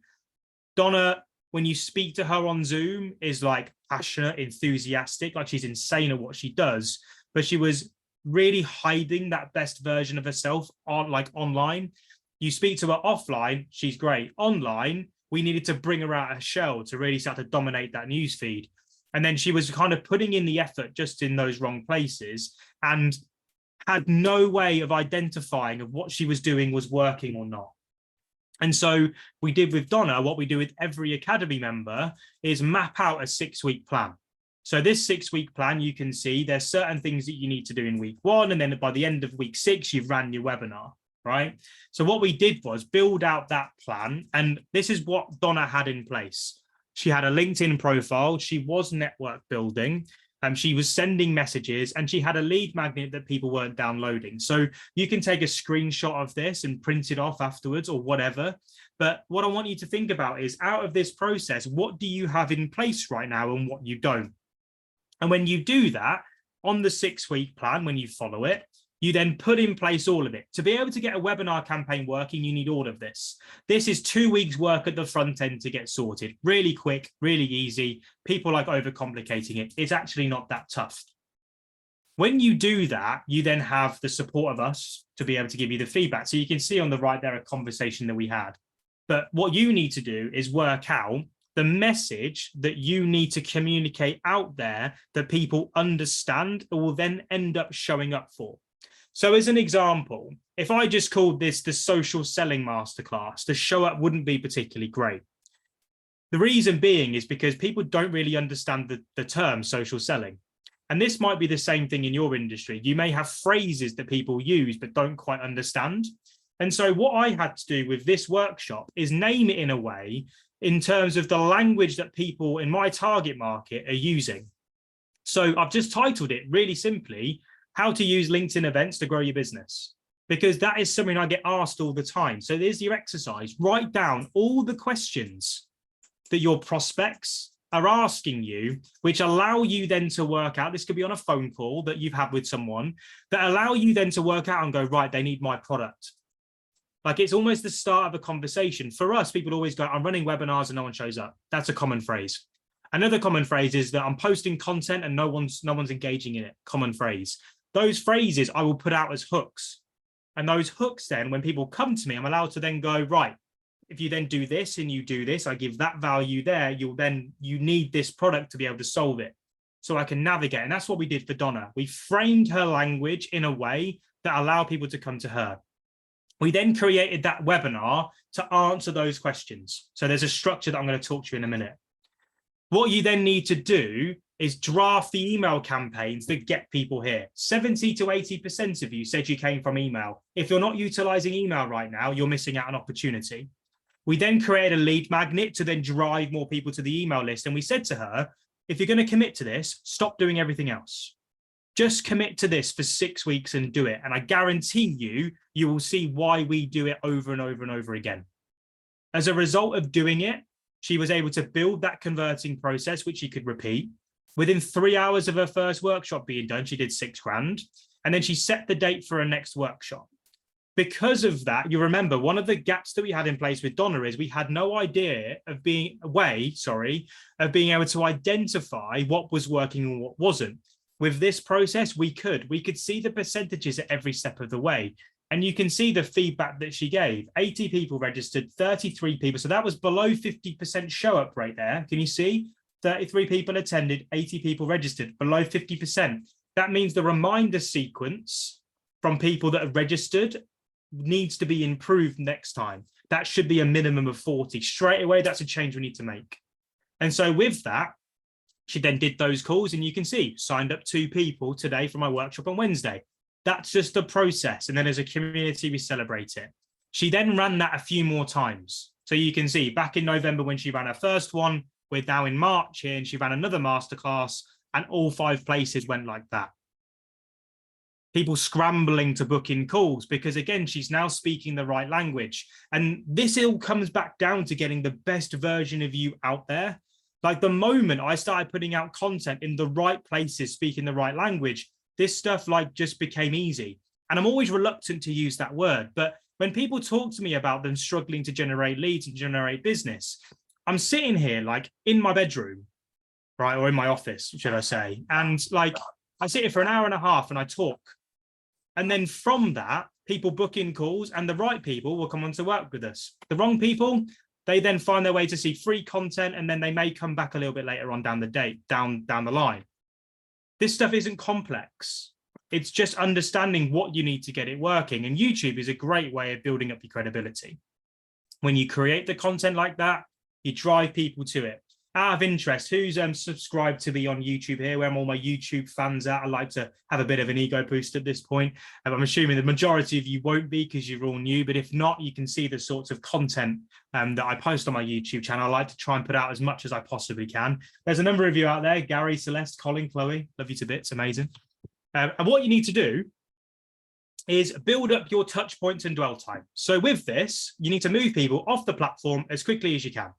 Donna, when you speak to her on Zoom, is like passionate, enthusiastic, like she's insane at what she does, but she was really hiding that best version of herself on like online. You speak to her offline, she's great. Online, we needed to bring her out of her shell to really start to dominate that news feed. And then she was kind of putting in the effort just in those wrong places and had no way of identifying of what she was doing was working or not. And so we did with Donna, what we do with every Academy member is map out a 6-week plan. So this 6-week plan, you can see there's certain things that you need to do in week 1. And then by the end of week 6, you've ran your webinar, right? So what we did was build out that plan. And this is what Donna had in place. She had a LinkedIn profile. She was network building. She was sending messages and she had a lead magnet that people weren't downloading. So you can take a screenshot of this and print it off afterwards or whatever. But what I want you to think about is out of this process, what do you have in place right now and what you don't? And when you do that on the 6-week plan, when you follow it, you then put in place all of it. To be able to get a webinar campaign working, you need all of this. This is 2 weeks work at the front end to get sorted. Really quick, really easy. People like overcomplicating it. It's actually not that tough. When you do that, you then have the support of us to be able to give you the feedback. So you can see on the right there a conversation that we had. But what you need to do is work out the message that you need to communicate out there that people understand or will then end up showing up for. So as an example, if I just called this the social selling masterclass, the show up wouldn't be particularly great. The reason being is because people don't really understand the term social selling. And this might be the same thing in your industry. You may have phrases that people use but don't quite understand. And so what I had to do with this workshop is name it in a way in terms of the language that people in my target market are using. So I've just titled it really simply, how to use LinkedIn events to grow your business, because that is something I get asked all the time. So there's your exercise. Write down all the questions that your prospects are asking you, which allow you then to work out, this could be on a phone call that you've had with someone, that allow you then to work out and go, right, they need my product. Like it's almost the start of a conversation. For us, people always go, I'm running webinars and no one shows up. That's a common phrase. Another common phrase is that I'm posting content and no one's engaging in it. Common phrase. Those phrases I will put out as hooks. And those hooks then, when people come to me, I'm allowed to then go, right, if you then do this and you do this, I give that value there, you need this product to be able to solve it. So I can navigate. And that's what we did for Donna. We framed her language in a way that allowed people to come to her. We then created that webinar to answer those questions. So there's a structure that I'm going to talk to you in a minute. What you then need to do is draft the email campaigns that get people here. 70 to 80% of you said you came from email. If you're not utilizing email right now, you're missing out on opportunity. We then created a lead magnet to then drive more people to the email list. And we said to her, if you're going to commit to this, stop doing everything else. Just commit to this for 6 weeks and do it. And I guarantee you, you will see why we do it over and over and over again. As a result of doing it, she was able to build that converting process, which she could repeat. Within 3 hours of her first workshop being done, she did $6,000. And then she set the date for her next workshop. Because of that, you remember one of the gaps that we had in place with Donna is we had no idea of being able to identify what was working and what wasn't. With this process, we could see the percentages at every step of the way. And you can see the feedback that she gave. 80 people registered, 33 people. So that was below 50% show up rate there. Can you see? 33 people attended, 80 people registered, below 50%. That means the reminder sequence from people that have registered needs to be improved next time. That should be a minimum of 40. Straight away, that's a change we need to make. And so with that, she then did those calls, and you can see, signed up 2 people today for my workshop on Wednesday. That's just the process. And then as a community, we celebrate it. She then ran that a few more times. So you can see back in November when she ran her first one, we're now in March here, and she ran another masterclass, and all 5 places went like that. People scrambling to book in calls because, again, she's now speaking the right language. And this all comes back down to getting the best version of you out there. Like the moment I started putting out content in the right places, speaking the right language, this stuff like just became easy. And I'm always reluctant to use that word. But when people talk to me about them struggling to generate leads and generate business, I'm sitting here like in my bedroom, right? Or in my office, should I say. And like, I sit here for an hour and a half and I talk. And then from that, people book in calls and the right people will come on to work with us. The wrong people, they then find their way to see free content, and then they may come back a little bit later on down the line. This stuff isn't complex. It's just understanding what you need to get it working. And YouTube is a great way of building up your credibility. When you create the content like that, you drive people to it. Out of interest, who's subscribed to me on YouTube here, where all my YouTube fans at? I like to have a bit of an ego boost at this point. I'm assuming the majority of you won't be because you're all new, but if not, you can see the sorts of content that I post on my YouTube channel. I like to try and put out as much as I possibly can. There's a number of you out there, Gary, Celeste, Colin, Chloe, love you to bits, amazing. And what you need to do is build up your touch points and dwell time. So with this, you need to move people off the platform as quickly as you can.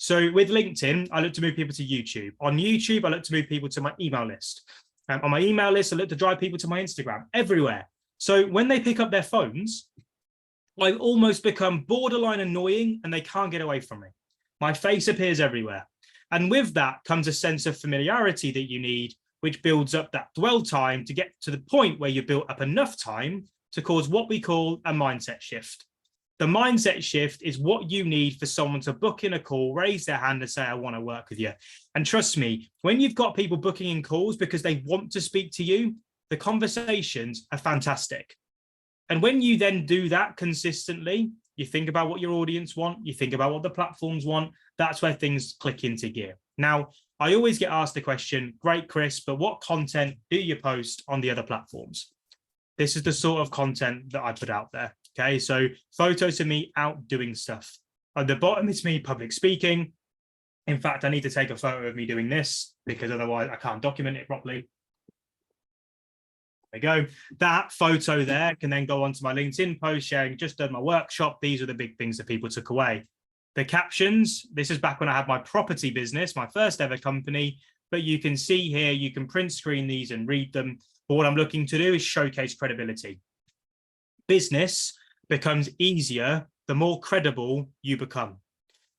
So with LinkedIn, I look to move people to YouTube. On YouTube, I look to move people to my email list. On my email list, I look to drive people to my Instagram, everywhere. So when they pick up their phones, I almost become borderline annoying and they can't get away from me. My face appears everywhere. And with that comes a sense of familiarity that you need, which builds up that dwell time to get to the point where you built up enough time to cause what we call a mindset shift. The mindset shift is what you need for someone to book in a call, raise their hand and say, I want to work with you. And trust me, when you've got people booking in calls because they want to speak to you, the conversations are fantastic. And when you then do that consistently, you think about what your audience want, you think about what the platforms want, that's where things click into gear. Now, I always get asked the question, great, Chris, but what content do you post on the other platforms? This is the sort of content that I put out there. Okay, so photos of me out doing stuff. At the bottom, it's me public speaking. In fact, I need to take a photo of me doing this because otherwise I can't document it properly. There we go. That photo there can then go onto my LinkedIn post sharing just done my workshop. These are the big things that people took away. The captions, this is back when I had my property business, my first ever company, but you can see here, you can print screen these and read them. But what I'm looking to do is showcase credibility. Business becomes easier the more credible you become.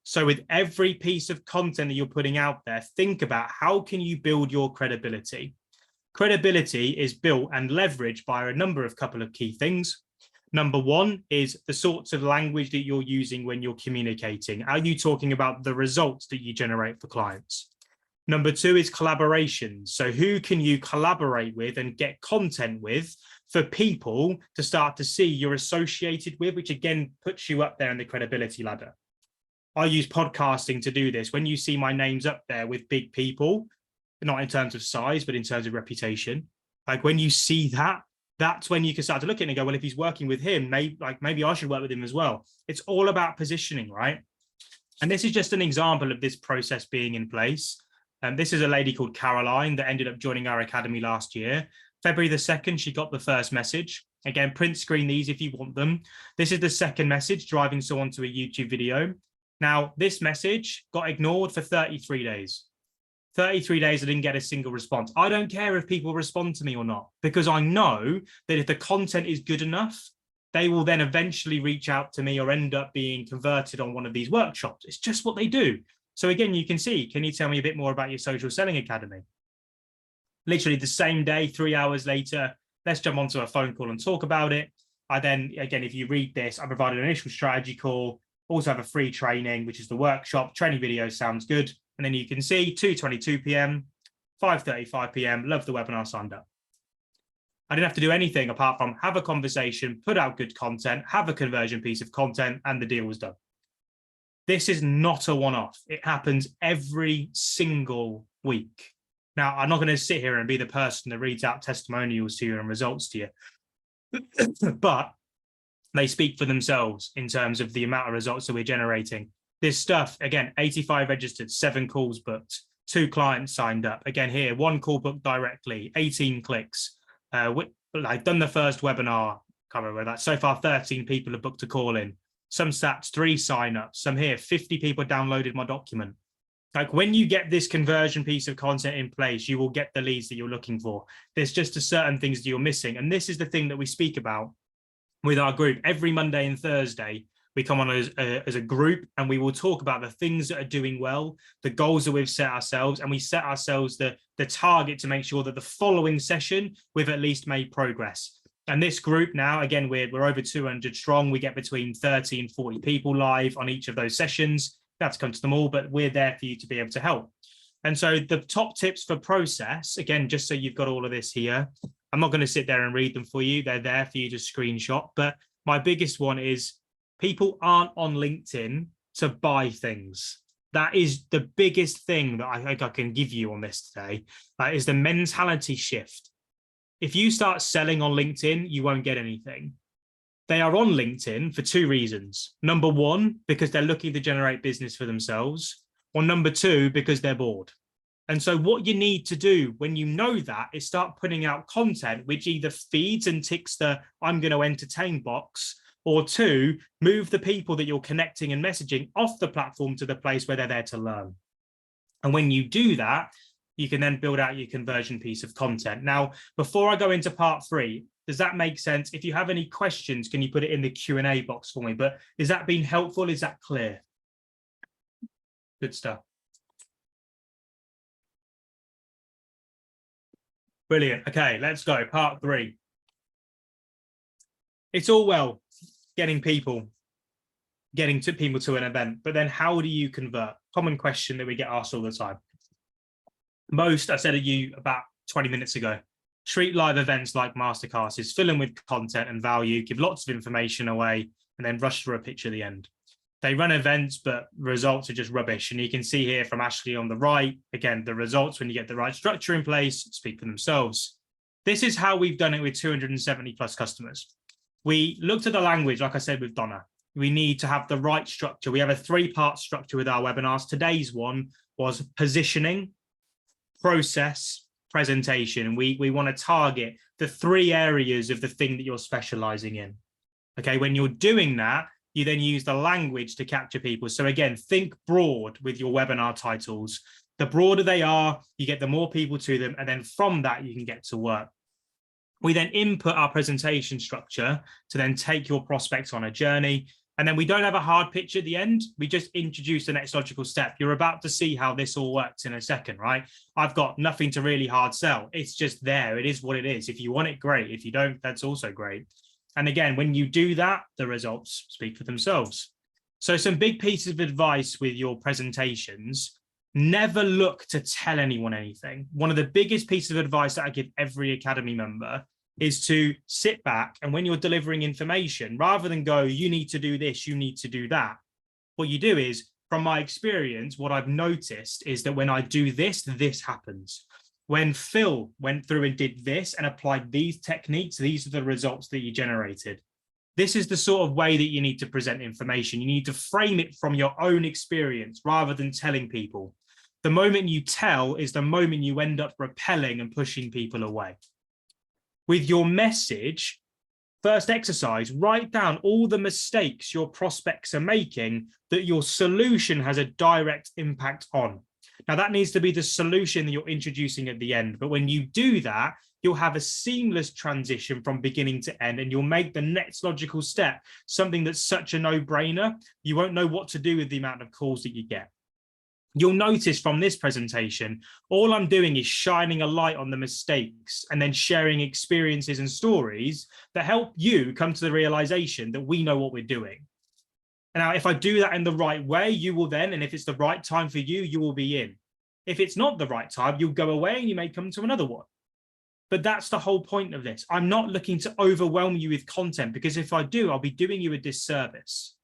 So with every piece of content that you're putting out there, think about how can you build your credibility? Credibility is built and leveraged by a number of couple of key things. Number one is the sorts of language that you're using when you're communicating. Are you talking about the results that you generate for clients? Number two is collaboration. So who can you collaborate with and get content with for people to start to see you're associated with, which again puts you up there in the credibility ladder. I use podcasting to do this. When you see my names up there with big people, not in terms of size, but in terms of reputation, like when you see that, that's when you can start to look at it and go, well, if he's working with him, maybe I should work with him as well. It's all about positioning, right? And this is just an example of this process being in place. This is a lady called Caroline that ended up joining our academy last year. February the 2nd, she got the first message. Again, print screen these if you want them. This is the second message, driving someone to a YouTube video. Now, this message got ignored for 33 days. 33 days, I didn't get a single response. I don't care if people respond to me or not, because I know that if the content is good enough, they will then eventually reach out to me or end up being converted on one of these workshops. It's just what they do. So again, you can see, can you tell me a bit more about your Social Selling Academy? Literally the same day, 3 hours later, let's jump onto a phone call and talk about it. I then, again, if you read this, I provided an initial strategy call, also have a free training, which is the workshop. Training video sounds good. And then you can see 2:22 p.m., 5:35 p.m., love the webinar, signed up. I didn't have to do anything apart from have a conversation, put out good content, have a conversion piece of content, and the deal was done. This is not a one-off. It happens every single week. Now, I'm not going to sit here and be the person that reads out testimonials to you and results to you, but they speak for themselves in terms of the amount of results that we're generating. This stuff, again, 85 registered, 7 calls booked, 2 clients signed up. Again, here, 1 call booked directly, 18 clicks. I've done the first webinar, can't remember that. So far, 13 people have booked a call in. Some stats, 3 sign-ups. Some here, 50 people downloaded my document. Like when you get this conversion piece of content in place, you will get the leads that you're looking for. There's just a certain things that you're missing. And this is the thing that we speak about with our group. Every Monday and Thursday, we come on as a group and we will talk about the things that are doing well, the goals that we've set ourselves, and we set ourselves the target to make sure that the following session we've at least made progress. And this group now, again, we're over 200 strong. We get between 30 and 40 people live on each of those sessions. You have to come to them all, but we're there for you to be able to help. And so the top tips for process, again, just so you've got all of this here, I'm not going to sit there and read them for you. They're there for you to screenshot. But my biggest one is people aren't on LinkedIn to buy things. That is the biggest thing that I think I can give you on this today. That is the mentality shift. If you start selling on LinkedIn, you won't get anything. They are on LinkedIn for 2 reasons. Number 1, because they're looking to generate business for themselves. Or number 2, because they're bored. And so what you need to do when you know that is start putting out content which either feeds and ticks the I'm going to entertain box, or 2, move the people that you're connecting and messaging off the platform to the place where they're there to learn. And when you do that, you can then build out your conversion piece of content. Now, before I go into part 3, does that make sense? If you have any questions, can you put it in the Q&A box for me? But is that been helpful? Is that clear? Good stuff. Brilliant. Okay, let's go. Part 3. It's all well getting people to an event, but then how do you convert? Common question that we get asked all the time. Most, I said to you about 20 minutes ago, treat live events like masterclasses, fill them with content and value, give lots of information away, and then rush through a pitch at the end. They run events, but results are just rubbish. And you can see here from Ashley on the right, again, the results when you get the right structure in place speak for themselves. This is how we've done it with 270 plus customers. We looked at the language, like I said, with Donna. We need to have the right structure. We have a 3-part structure with our webinars. Today's one was positioning, process, presentation. And we want to target the 3 areas of the thing that you're specializing in. Okay, when you're doing that, you then use the language to capture people. So again, think broad with your webinar titles. The broader they are, you get the more people to them. And then from that, you can get to work. We then input our presentation structure to then take your prospects on a journey. And then we don't have a hard pitch at the end. We just introduce the next logical step. You're about to see how this all works in a second, right? I've got nothing to really hard sell. It's just there. It is what it is. If you want it, great. If you don't, that's also great. And again, when you do that, the results speak for themselves. So some big pieces of advice with your presentations: never look to tell anyone anything. One of the biggest pieces of advice that I give every Academy member is to sit back, and when you're delivering information, rather than go, you need to do this, you need to do that, what you do is, from my experience, what I've noticed is that when I do this, this happens. When Phil went through and did this and applied these techniques, these are the results that you generated. This is the sort of way that you need to present information. You need to frame it from your own experience rather than telling people. The moment you tell is the moment you end up repelling and pushing people away. With your message, first exercise, write down all the mistakes your prospects are making that your solution has a direct impact on. Now, that needs to be the solution that you're introducing at the end. But when you do that, you'll have a seamless transition from beginning to end, and you'll make the next logical step something that's such a no-brainer. You won't know what to do with the amount of calls that you get. You'll notice from this presentation, all I'm doing is shining a light on the mistakes and then sharing experiences and stories that help you come to the realization that we know what we're doing. Now, if I do that in the right way, you will then, and if it's the right time for you, you will be in. If it's not the right time, you'll go away and you may come to another one. But that's the whole point of this. I'm not looking to overwhelm you with content, because if I do, I'll be doing you a disservice.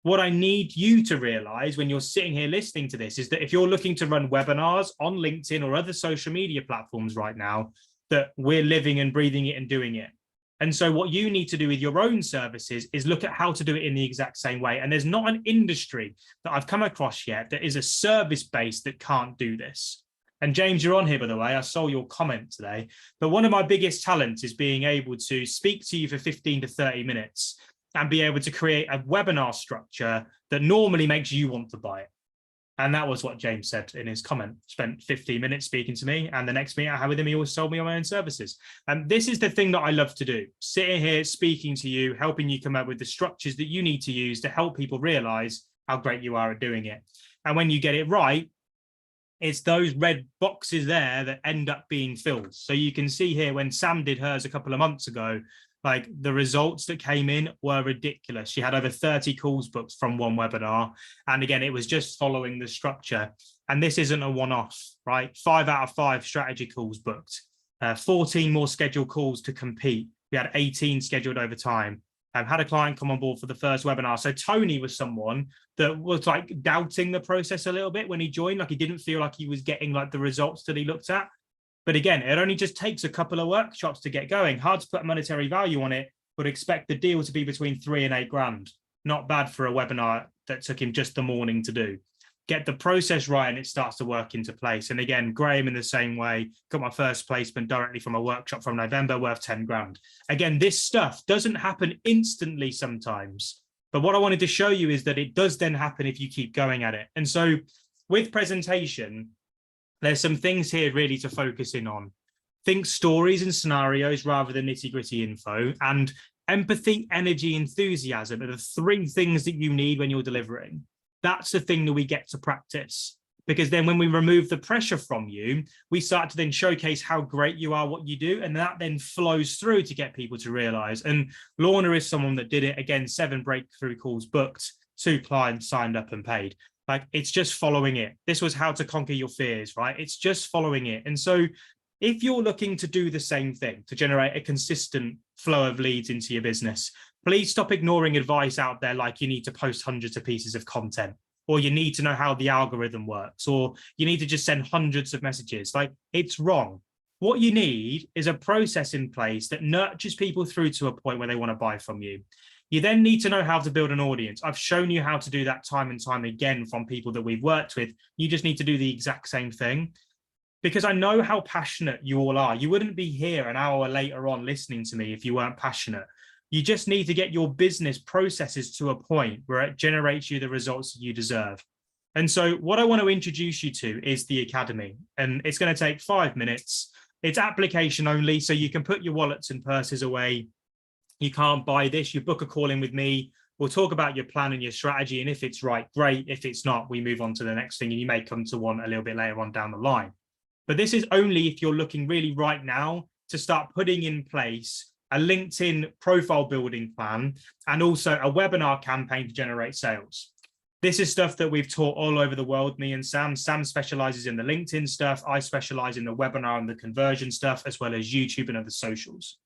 What I need you to realize when you're sitting here listening to this is that if you're looking to run webinars on LinkedIn or other social media platforms right now, that we're living and breathing it and doing it. And so what you need to do with your own services is look at how to do it in the exact same way. And there's not an industry that I've come across yet that is a service base that can't do this. And James, you're on here, by the way. I saw your comment today. But one of my biggest talents is being able to speak to you for 15 to 30 minutes and be able to create a webinar structure that normally makes you want to buy it. And that was what James said in his comment. Spent 15 minutes speaking to me, and the next meeting I had with him, he always sold me on my own services. And this is the thing that I love to do. Sitting here, speaking to you, helping you come up with the structures that you need to use to help people realize how great you are at doing it. And when you get it right, it's those red boxes there that end up being filled. So you can see here when Sam did hers a couple of months ago, like the results that came in were ridiculous. She had over 30 calls booked from one webinar. And again, it was just following the structure. And this isn't a one-off, right? 5 out of 5 strategy calls booked, 14 more scheduled calls to compete. We had 18 scheduled over time. Had a client come on board for the first webinar. So Tony was someone that was like doubting the process a little bit when he joined. Like he didn't feel like he was getting like the results that he looked at. But again, it only just takes a couple of workshops to get going. Hard to put monetary value on it, but expect the deal to be between 3 and 8 grand. Not bad for a webinar that took him just the morning to do. Get the process right and it starts to work into place. And again, Graham in the same way, got my first placement directly from a workshop from November worth 10 grand. Again, this stuff doesn't happen instantly sometimes. But what I wanted to show you is that it does then happen if you keep going at it. And so with presentation, there's some things here really to focus in on. Think stories and scenarios rather than nitty-gritty info. And empathy, energy, enthusiasm are the 3 things that you need when you're delivering. That's the thing that we get to practice. Because then when we remove the pressure from you, we start to then showcase how great you are, what you do. And that then flows through to get people to realize. And Lorna is someone that did it. Again, 7 breakthrough calls booked, 2 clients signed up and paid. Like, it's just following it. This was how to conquer your fears, right? It's just following it. And so if you're looking to do the same thing, to generate a consistent flow of leads into your business, please stop ignoring advice out there like you need to post hundreds of pieces of content, or you need to know how the algorithm works, or you need to just send hundreds of messages. Like, it's wrong. What you need is a process in place that nurtures people through to a point where they want to buy from you. You then need to know how to build an audience. I've shown you how to do that time and time again from people that we've worked with. You just need to do the exact same thing, because I know how passionate you all are. You wouldn't be here an hour later on listening to me if you weren't passionate. You just need to get your business processes to a point where it generates you the results that you deserve. And so what I want to introduce you to is the Academy, and it's going to take 5 minutes. It's application only, so you can put your wallets and purses away. You can't buy this. You book a call in with me. We'll talk about your plan and your strategy. And if it's right, great. If it's not, we move on to the next thing. And you may come to one a little bit later on down the line. But this is only if you're looking really right now to start putting in place a LinkedIn profile building plan and also a webinar campaign to generate sales. This is stuff that we've taught all over the world, me and Sam. Sam specializes in the LinkedIn stuff. I specialize in the webinar and the conversion stuff, as well as YouTube and other socials.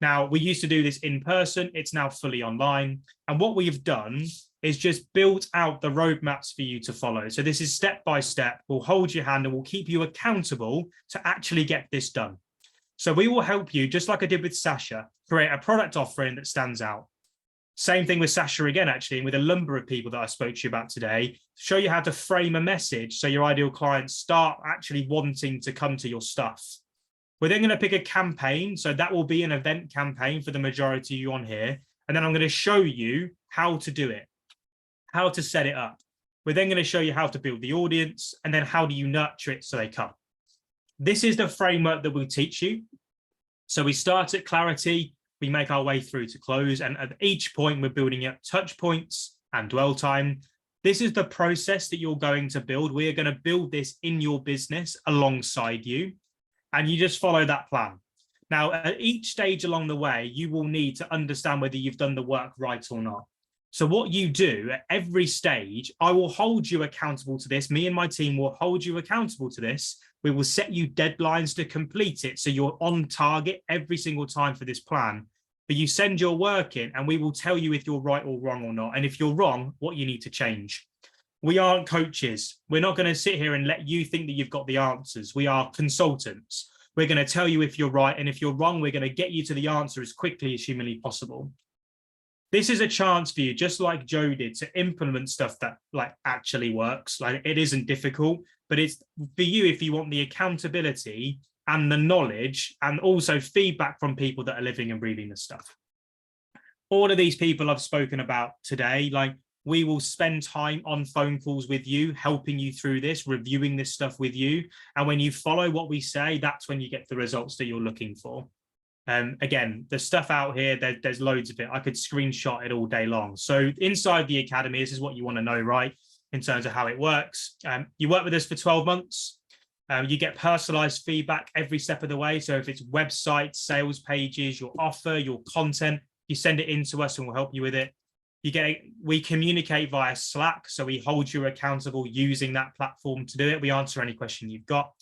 Now, we used to do this in person. It's now fully online. And what we've done is just built out the roadmaps for you to follow. So this is step by step. We'll hold your hand and we'll keep you accountable to actually get this done. So we will help you, just like I did with Sasha, create a product offering that stands out. Same thing with Sasha again, actually, and with a number of people that I spoke to you about today, show you how to frame a message so your ideal clients start actually wanting to come to your stuff. We're then going to pick a campaign. So that will be an event campaign for the majority of you on here. And then I'm going to show you how to do it, how to set it up. We're then going to show you how to build the audience, and then how do you nurture it so they come. This is the framework that we'll teach you. So we start at clarity, we make our way through to close, and at each point we're building up touch points and dwell time. This is the process that you're going to build. We are going to build this in your business alongside you, and you just follow that plan. Now, at each stage along the way, you will need to understand whether you've done the work right or not. So what you do at every stage, I will hold you accountable to this. Me and my team will hold you accountable to this. We will set you deadlines to complete it, so you're on target every single time for this plan. But you send your work in, and we will tell you if you're right or wrong or not. And if you're wrong, what you need to change. We aren't coaches. We're not going to sit here and let you think that you've got the answers. We are consultants. We're going to tell you if you're right, and if you're wrong, we're going to get you to the answer as quickly as humanly possible. This is a chance for you, just like Joe did, to implement stuff that like actually works. Like, it isn't difficult, but it's for you if you want the accountability and the knowledge, and also feedback from people that are living and breathing this stuff. All of these people I've spoken about today, like, we will spend time on phone calls with you, helping you through this, reviewing this stuff with you. And when you follow what we say, that's when you get the results that you're looking for. Again, the stuff out here, there's loads of it. I could screenshot it all day long. So inside the academy, this is what you want to know, right? In terms of how it works. You work with us for 12 months. You get personalized feedback every step of the way. So if it's websites, sales pages, your offer, your content, you send it in to us and we'll help you with it. We communicate via Slack. So we hold you accountable using that platform to do it. We answer any question you've got.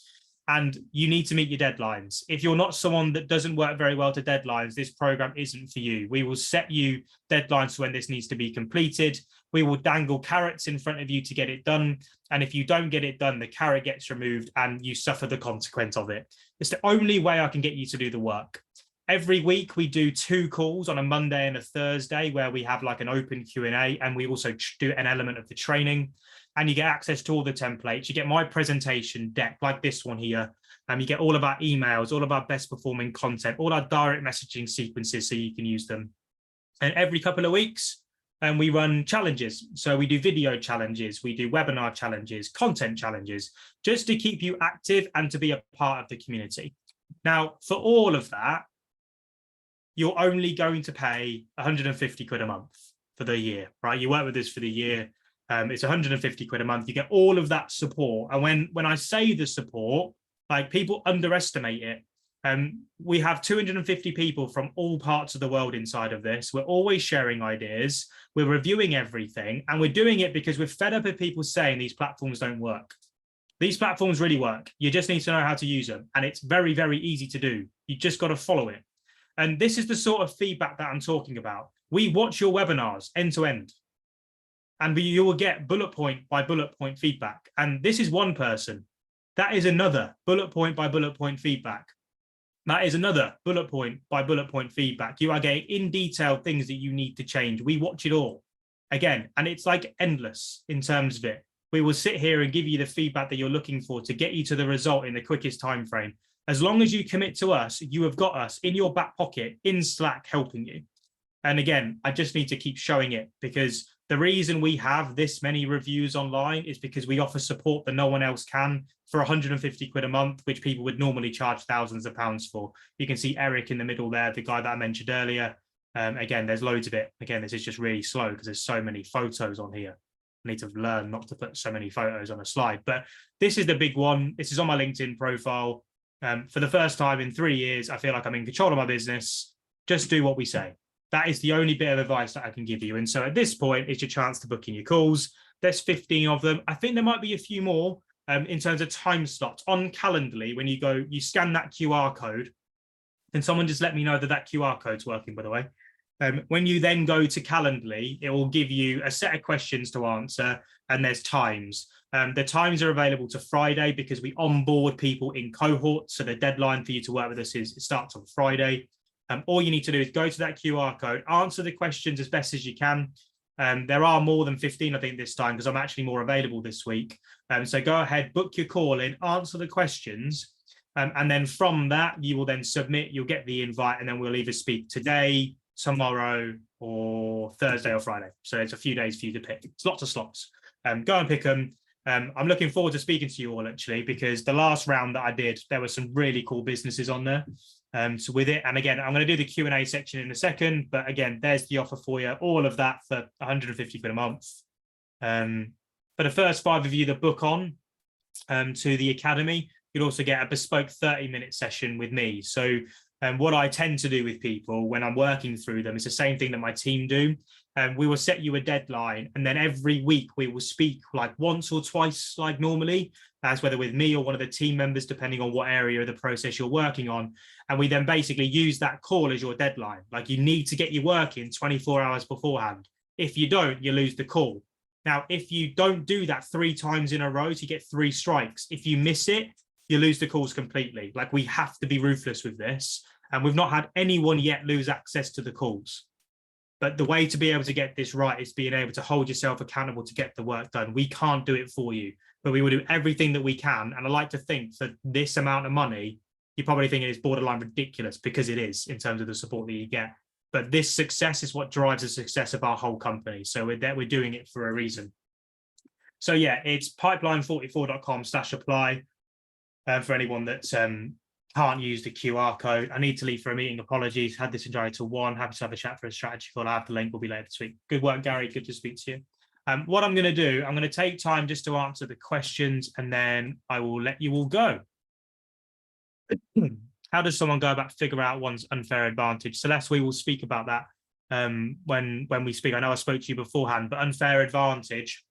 And you need to meet your deadlines. If you're not someone that doesn't work very well to deadlines, this program isn't for you. We will set you deadlines for when this needs to be completed. We will dangle carrots in front of you to get it done. And if you don't get it done, the carrot gets removed and you suffer the consequence of it. It's the only way I can get you to do the work. Every week we do 2 calls on a Monday and a Thursday where we have like an open Q&A, and we also do an element of the training. And you get access to all the templates. You get my presentation deck like this one here. You get all of our emails, all of our best performing content, all our direct messaging sequences so you can use them. And every couple of weeks, we run challenges. So we do video challenges, we do webinar challenges, content challenges, just to keep you active and to be a part of the community. Now, for all of that, you're only going to pay 150 quid a month for the year, right? You work with us for the year. It's 150 quid a month. You get all of that support. And when I say the support, like, people underestimate it. We have 250 people from all parts of the world inside of this. We're always sharing ideas. We're reviewing everything. And we're doing it because we're fed up of people saying these platforms don't work. These platforms really work. You just need to know how to use them. And it's very, very easy to do. You just got to follow it. And this is the sort of feedback that I'm talking about. We watch your webinars end to end. And you will get bullet point by bullet point feedback. And this is one person. That is another bullet point by bullet point feedback. That is another bullet point by bullet point feedback. You are getting in detail things that you need to change. We watch it all again, and it's like endless in terms of it. We will sit here and give you the feedback that you're looking for to get you to the result in the quickest time frame. As long as you commit to us, you have got us in your back pocket in Slack helping you. And again, I just need to keep showing it, because the reason we have this many reviews online is because we offer support that no one else can for 150 quid a month, which people would normally charge thousands of pounds for. You can see Eric in the middle there, the guy that I mentioned earlier. Again, there's loads of it. Again, this is just really slow because there's so many photos on here. I need to learn not to put so many photos on a slide, but this is the big one. This is on my LinkedIn profile. For the first time in 3 years, I feel like I'm in control of my business. Just do what we say. That is the only bit of advice that I can give you. And so at this point, it's your chance to book in your calls. There's 15 of them. I think there might be a few more in terms of time slots. On Calendly, when you go, you scan that QR code. Can someone just let me know that that QR code's working, by the way? When you then go to Calendly, it will give you a set of questions to answer, and there's times. The times are available to Friday because we onboard people in cohorts. So the deadline for you to work with us it starts on Friday. All you need to do is go to that QR code, answer the questions as best as you can. There are more than 15, I think, this time, because I'm actually more available this week. So go ahead, book your call in, answer the questions. And then from that, you will then submit, you'll get the invite, and then we'll either speak today, tomorrow, or Thursday or Friday. So it's a few days for you to pick. It's lots of slots. Go and pick them. I'm looking forward to speaking to you all, actually, because the last round that I did, there were some really cool businesses on there. So with it, and again, I'm going to do the Q&A section in a second, but again, there's the offer for you, all of that for 150 quid a month. For the first 5 of you that book on to the academy, you'll also get a bespoke 30-minute session with me. So what I tend to do with people when I'm working through them is the same thing that my team do. We will set you a deadline, and then every week we will speak like once or twice, like normally, as whether with me or one of the team members, depending on what area of the process you're working on. And we then basically use that call as your deadline. Like, you need to get your work in 24 hours beforehand. If you don't, you lose the call. Now, if you don't do that 3 times in a row, so you get 3 strikes. If you miss it, you lose the calls completely. Like, we have to be ruthless with this. And we've not had anyone yet lose access to the calls. But the way to be able to get this right is being able to hold yourself accountable to get the work done. We can't do it for you, but we will do everything that we can. And I like to think that this amount of money, you probably think it is borderline ridiculous, because it is in terms of the support that you get. But this success is what drives the success of our whole company. So we're doing it for a reason. So yeah, it's pipeline44.com/apply for anyone that can't use the QR code. I need to leave for a meeting. Apologies. Had this enjoyed till 1. Happy to have a chat for a strategy call. I have the link. Will be later this week. Good work, Gary. Good to speak to you. What I'm going to do, I'm going to take time just to answer the questions, and then I will let you all go. How does someone go about figure out one's unfair advantage? Celeste, we will speak about that when we speak. I know I spoke to you beforehand, but unfair advantage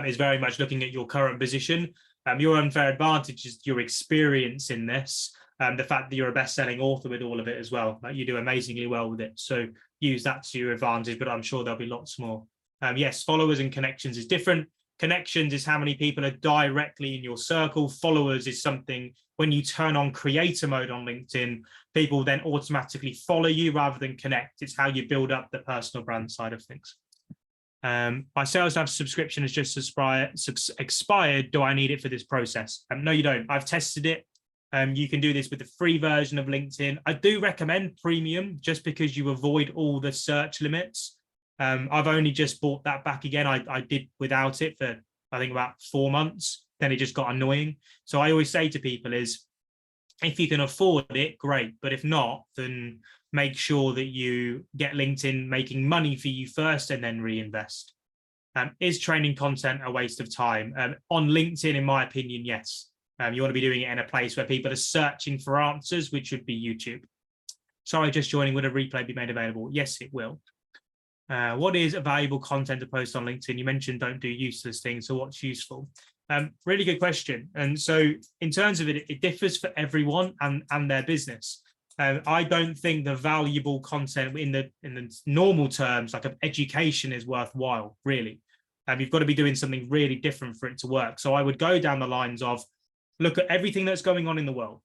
is very much looking at your current position. Your unfair advantage is your experience in this, the fact that you're a best-selling author with all of it as well. Like, you do amazingly well with it. So use that to your advantage, but I'm sure there'll be lots more. Yes, followers and connections is different. Connections is how many people are directly in your circle. Followers is something when you turn on creator mode on LinkedIn, people then automatically follow you rather than connect. It's how you build up the personal brand side of things. My Sales Lab subscription has just expired. Do I need it for this process? No, you don't. I've tested it. You can do this with the free version of LinkedIn. I do recommend premium just because you avoid all the search limits. I've only just bought that back again. I did without it for, I think, about 4 months. Then it just got annoying. So I always say to people is, if you can afford it, great. But if not, then make sure that you get LinkedIn making money for you first and then reinvest. Is training content a waste of time? On LinkedIn, in my opinion, yes. You want to be doing it in a place where people are searching for answers, which would be YouTube. Sorry, just joining. Would a replay be made available? Yes, it will. What is valuable content to post on LinkedIn? You mentioned don't do useless things. So what's useful? Really good question. And so in terms of it, it differs for everyone and their business. I don't think the valuable content in the normal terms, like of education, is worthwhile, really. You've got to be doing something really different for it to work. So I would go down the lines of look at everything that's going on in the world,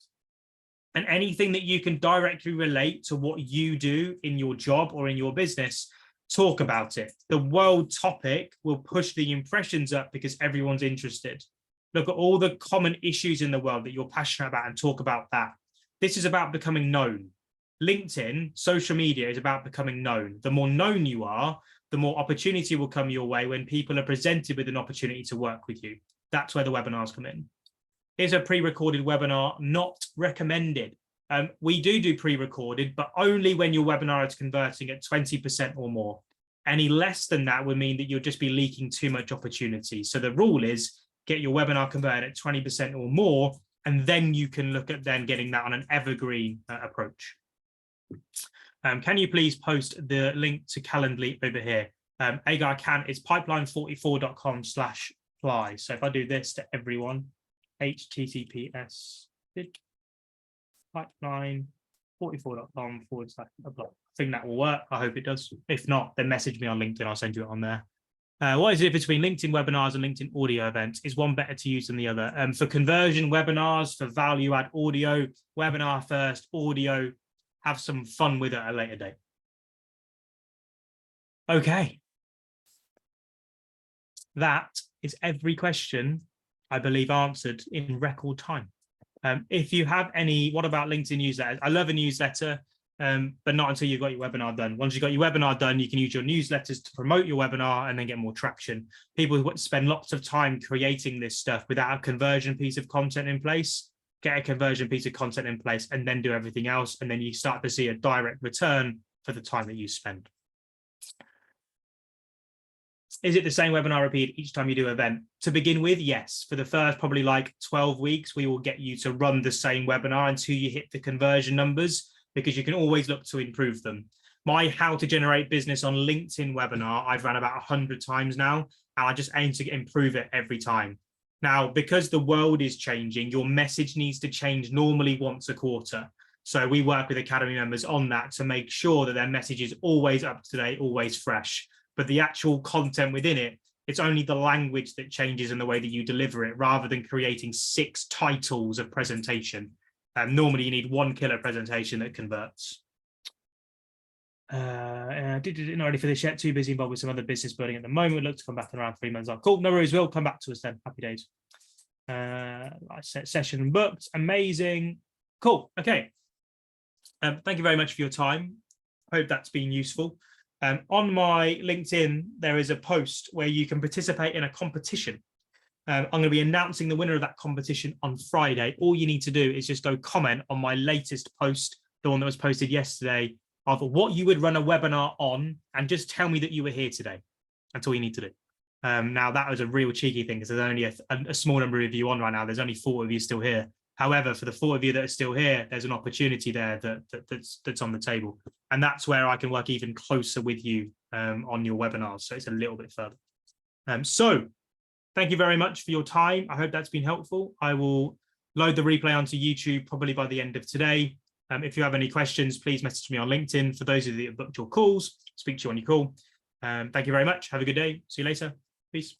and anything that you can directly relate to what you do in your job or in your business, talk about it. The world topic will push the impressions up because everyone's interested. Look at all the common issues in the world that you're passionate about and talk about that. This is about becoming known. LinkedIn, social media, is about becoming known. The more known you are, the more opportunity will come your way when people are presented with an opportunity to work with you. That's where the webinars come in. Is a pre-recorded webinar not recommended? We do pre-recorded, but only when your webinar is converting at 20% or more. Any less than that would mean that you'll just be leaking too much opportunity. So the rule is get your webinar converted at 20% or more, and then you can look at then getting that on an evergreen approach. Can you please post the link to Calendly over here? Agar, I can. It's pipeline44.com/apply. So if I do this to everyone, https pipeline44.com/apply. I think that will work. I hope it does. If not, then message me on LinkedIn. I'll send you it on there. What is the difference between LinkedIn webinars and LinkedIn audio events? Is one better to use than the other? For conversion webinars, for value add audio, webinar first, audio have some fun with it at a later date. Okay. That is every question, I believe, answered in record time. If you have any, what about LinkedIn newsletters? I love a newsletter, but not until you've got your webinar done. Once you've got your webinar done, you can use your newsletters to promote your webinar and then get more traction. People who spend lots of time creating this stuff without a conversion piece of content in place, get a conversion piece of content in place, and then do everything else. And then you start to see a direct return for the time that you spend. Is it the same webinar repeat each time you do an event? To begin with, yes. For the first probably like 12 weeks, we will get you to run the same webinar until you hit the conversion numbers, because you can always look to improve them. My How to Generate Business on LinkedIn webinar, I've run about 100 times now, and I just aim to improve it every time. Now, because the world is changing, your message needs to change normally once a quarter. So we work with Academy members on that to make sure that their message is always up to date, always fresh. But the actual content within it, it's only the language that changes in the way that you deliver it, rather than creating 6 titles of presentation. Normally you need 1 killer presentation that converts. Not ready for this yet, too busy involved with some other business building at the moment. We'd look to come back in around 3 months. Cool, no worries, we'll come back to us then. Happy days. Session booked, amazing. Cool, okay. Thank you very much for your time. Hope that's been useful. On my LinkedIn, there is a post where you can participate in a competition. I'm going to be announcing the winner of that competition on Friday. All you need to do is just go comment on my latest post, the one that was posted yesterday, of what you would run a webinar on, and just tell me that you were here today. That's all you need to do. Now, that was a real cheeky thing, because there's only a small number of you on right now. There's only 4 of you still here. However, for the 4 of you that are still here, there's an opportunity there that's on the table. And that's where I can work even closer with you on your webinars. So it's a little bit further. So thank you very much for your time. I hope that's been helpful. I will load the replay onto YouTube probably by the end of today. If you have any questions, please message me on LinkedIn. For those of you that have booked your calls, speak to you on your call. Thank you very much. Have a good day. See you later. Peace.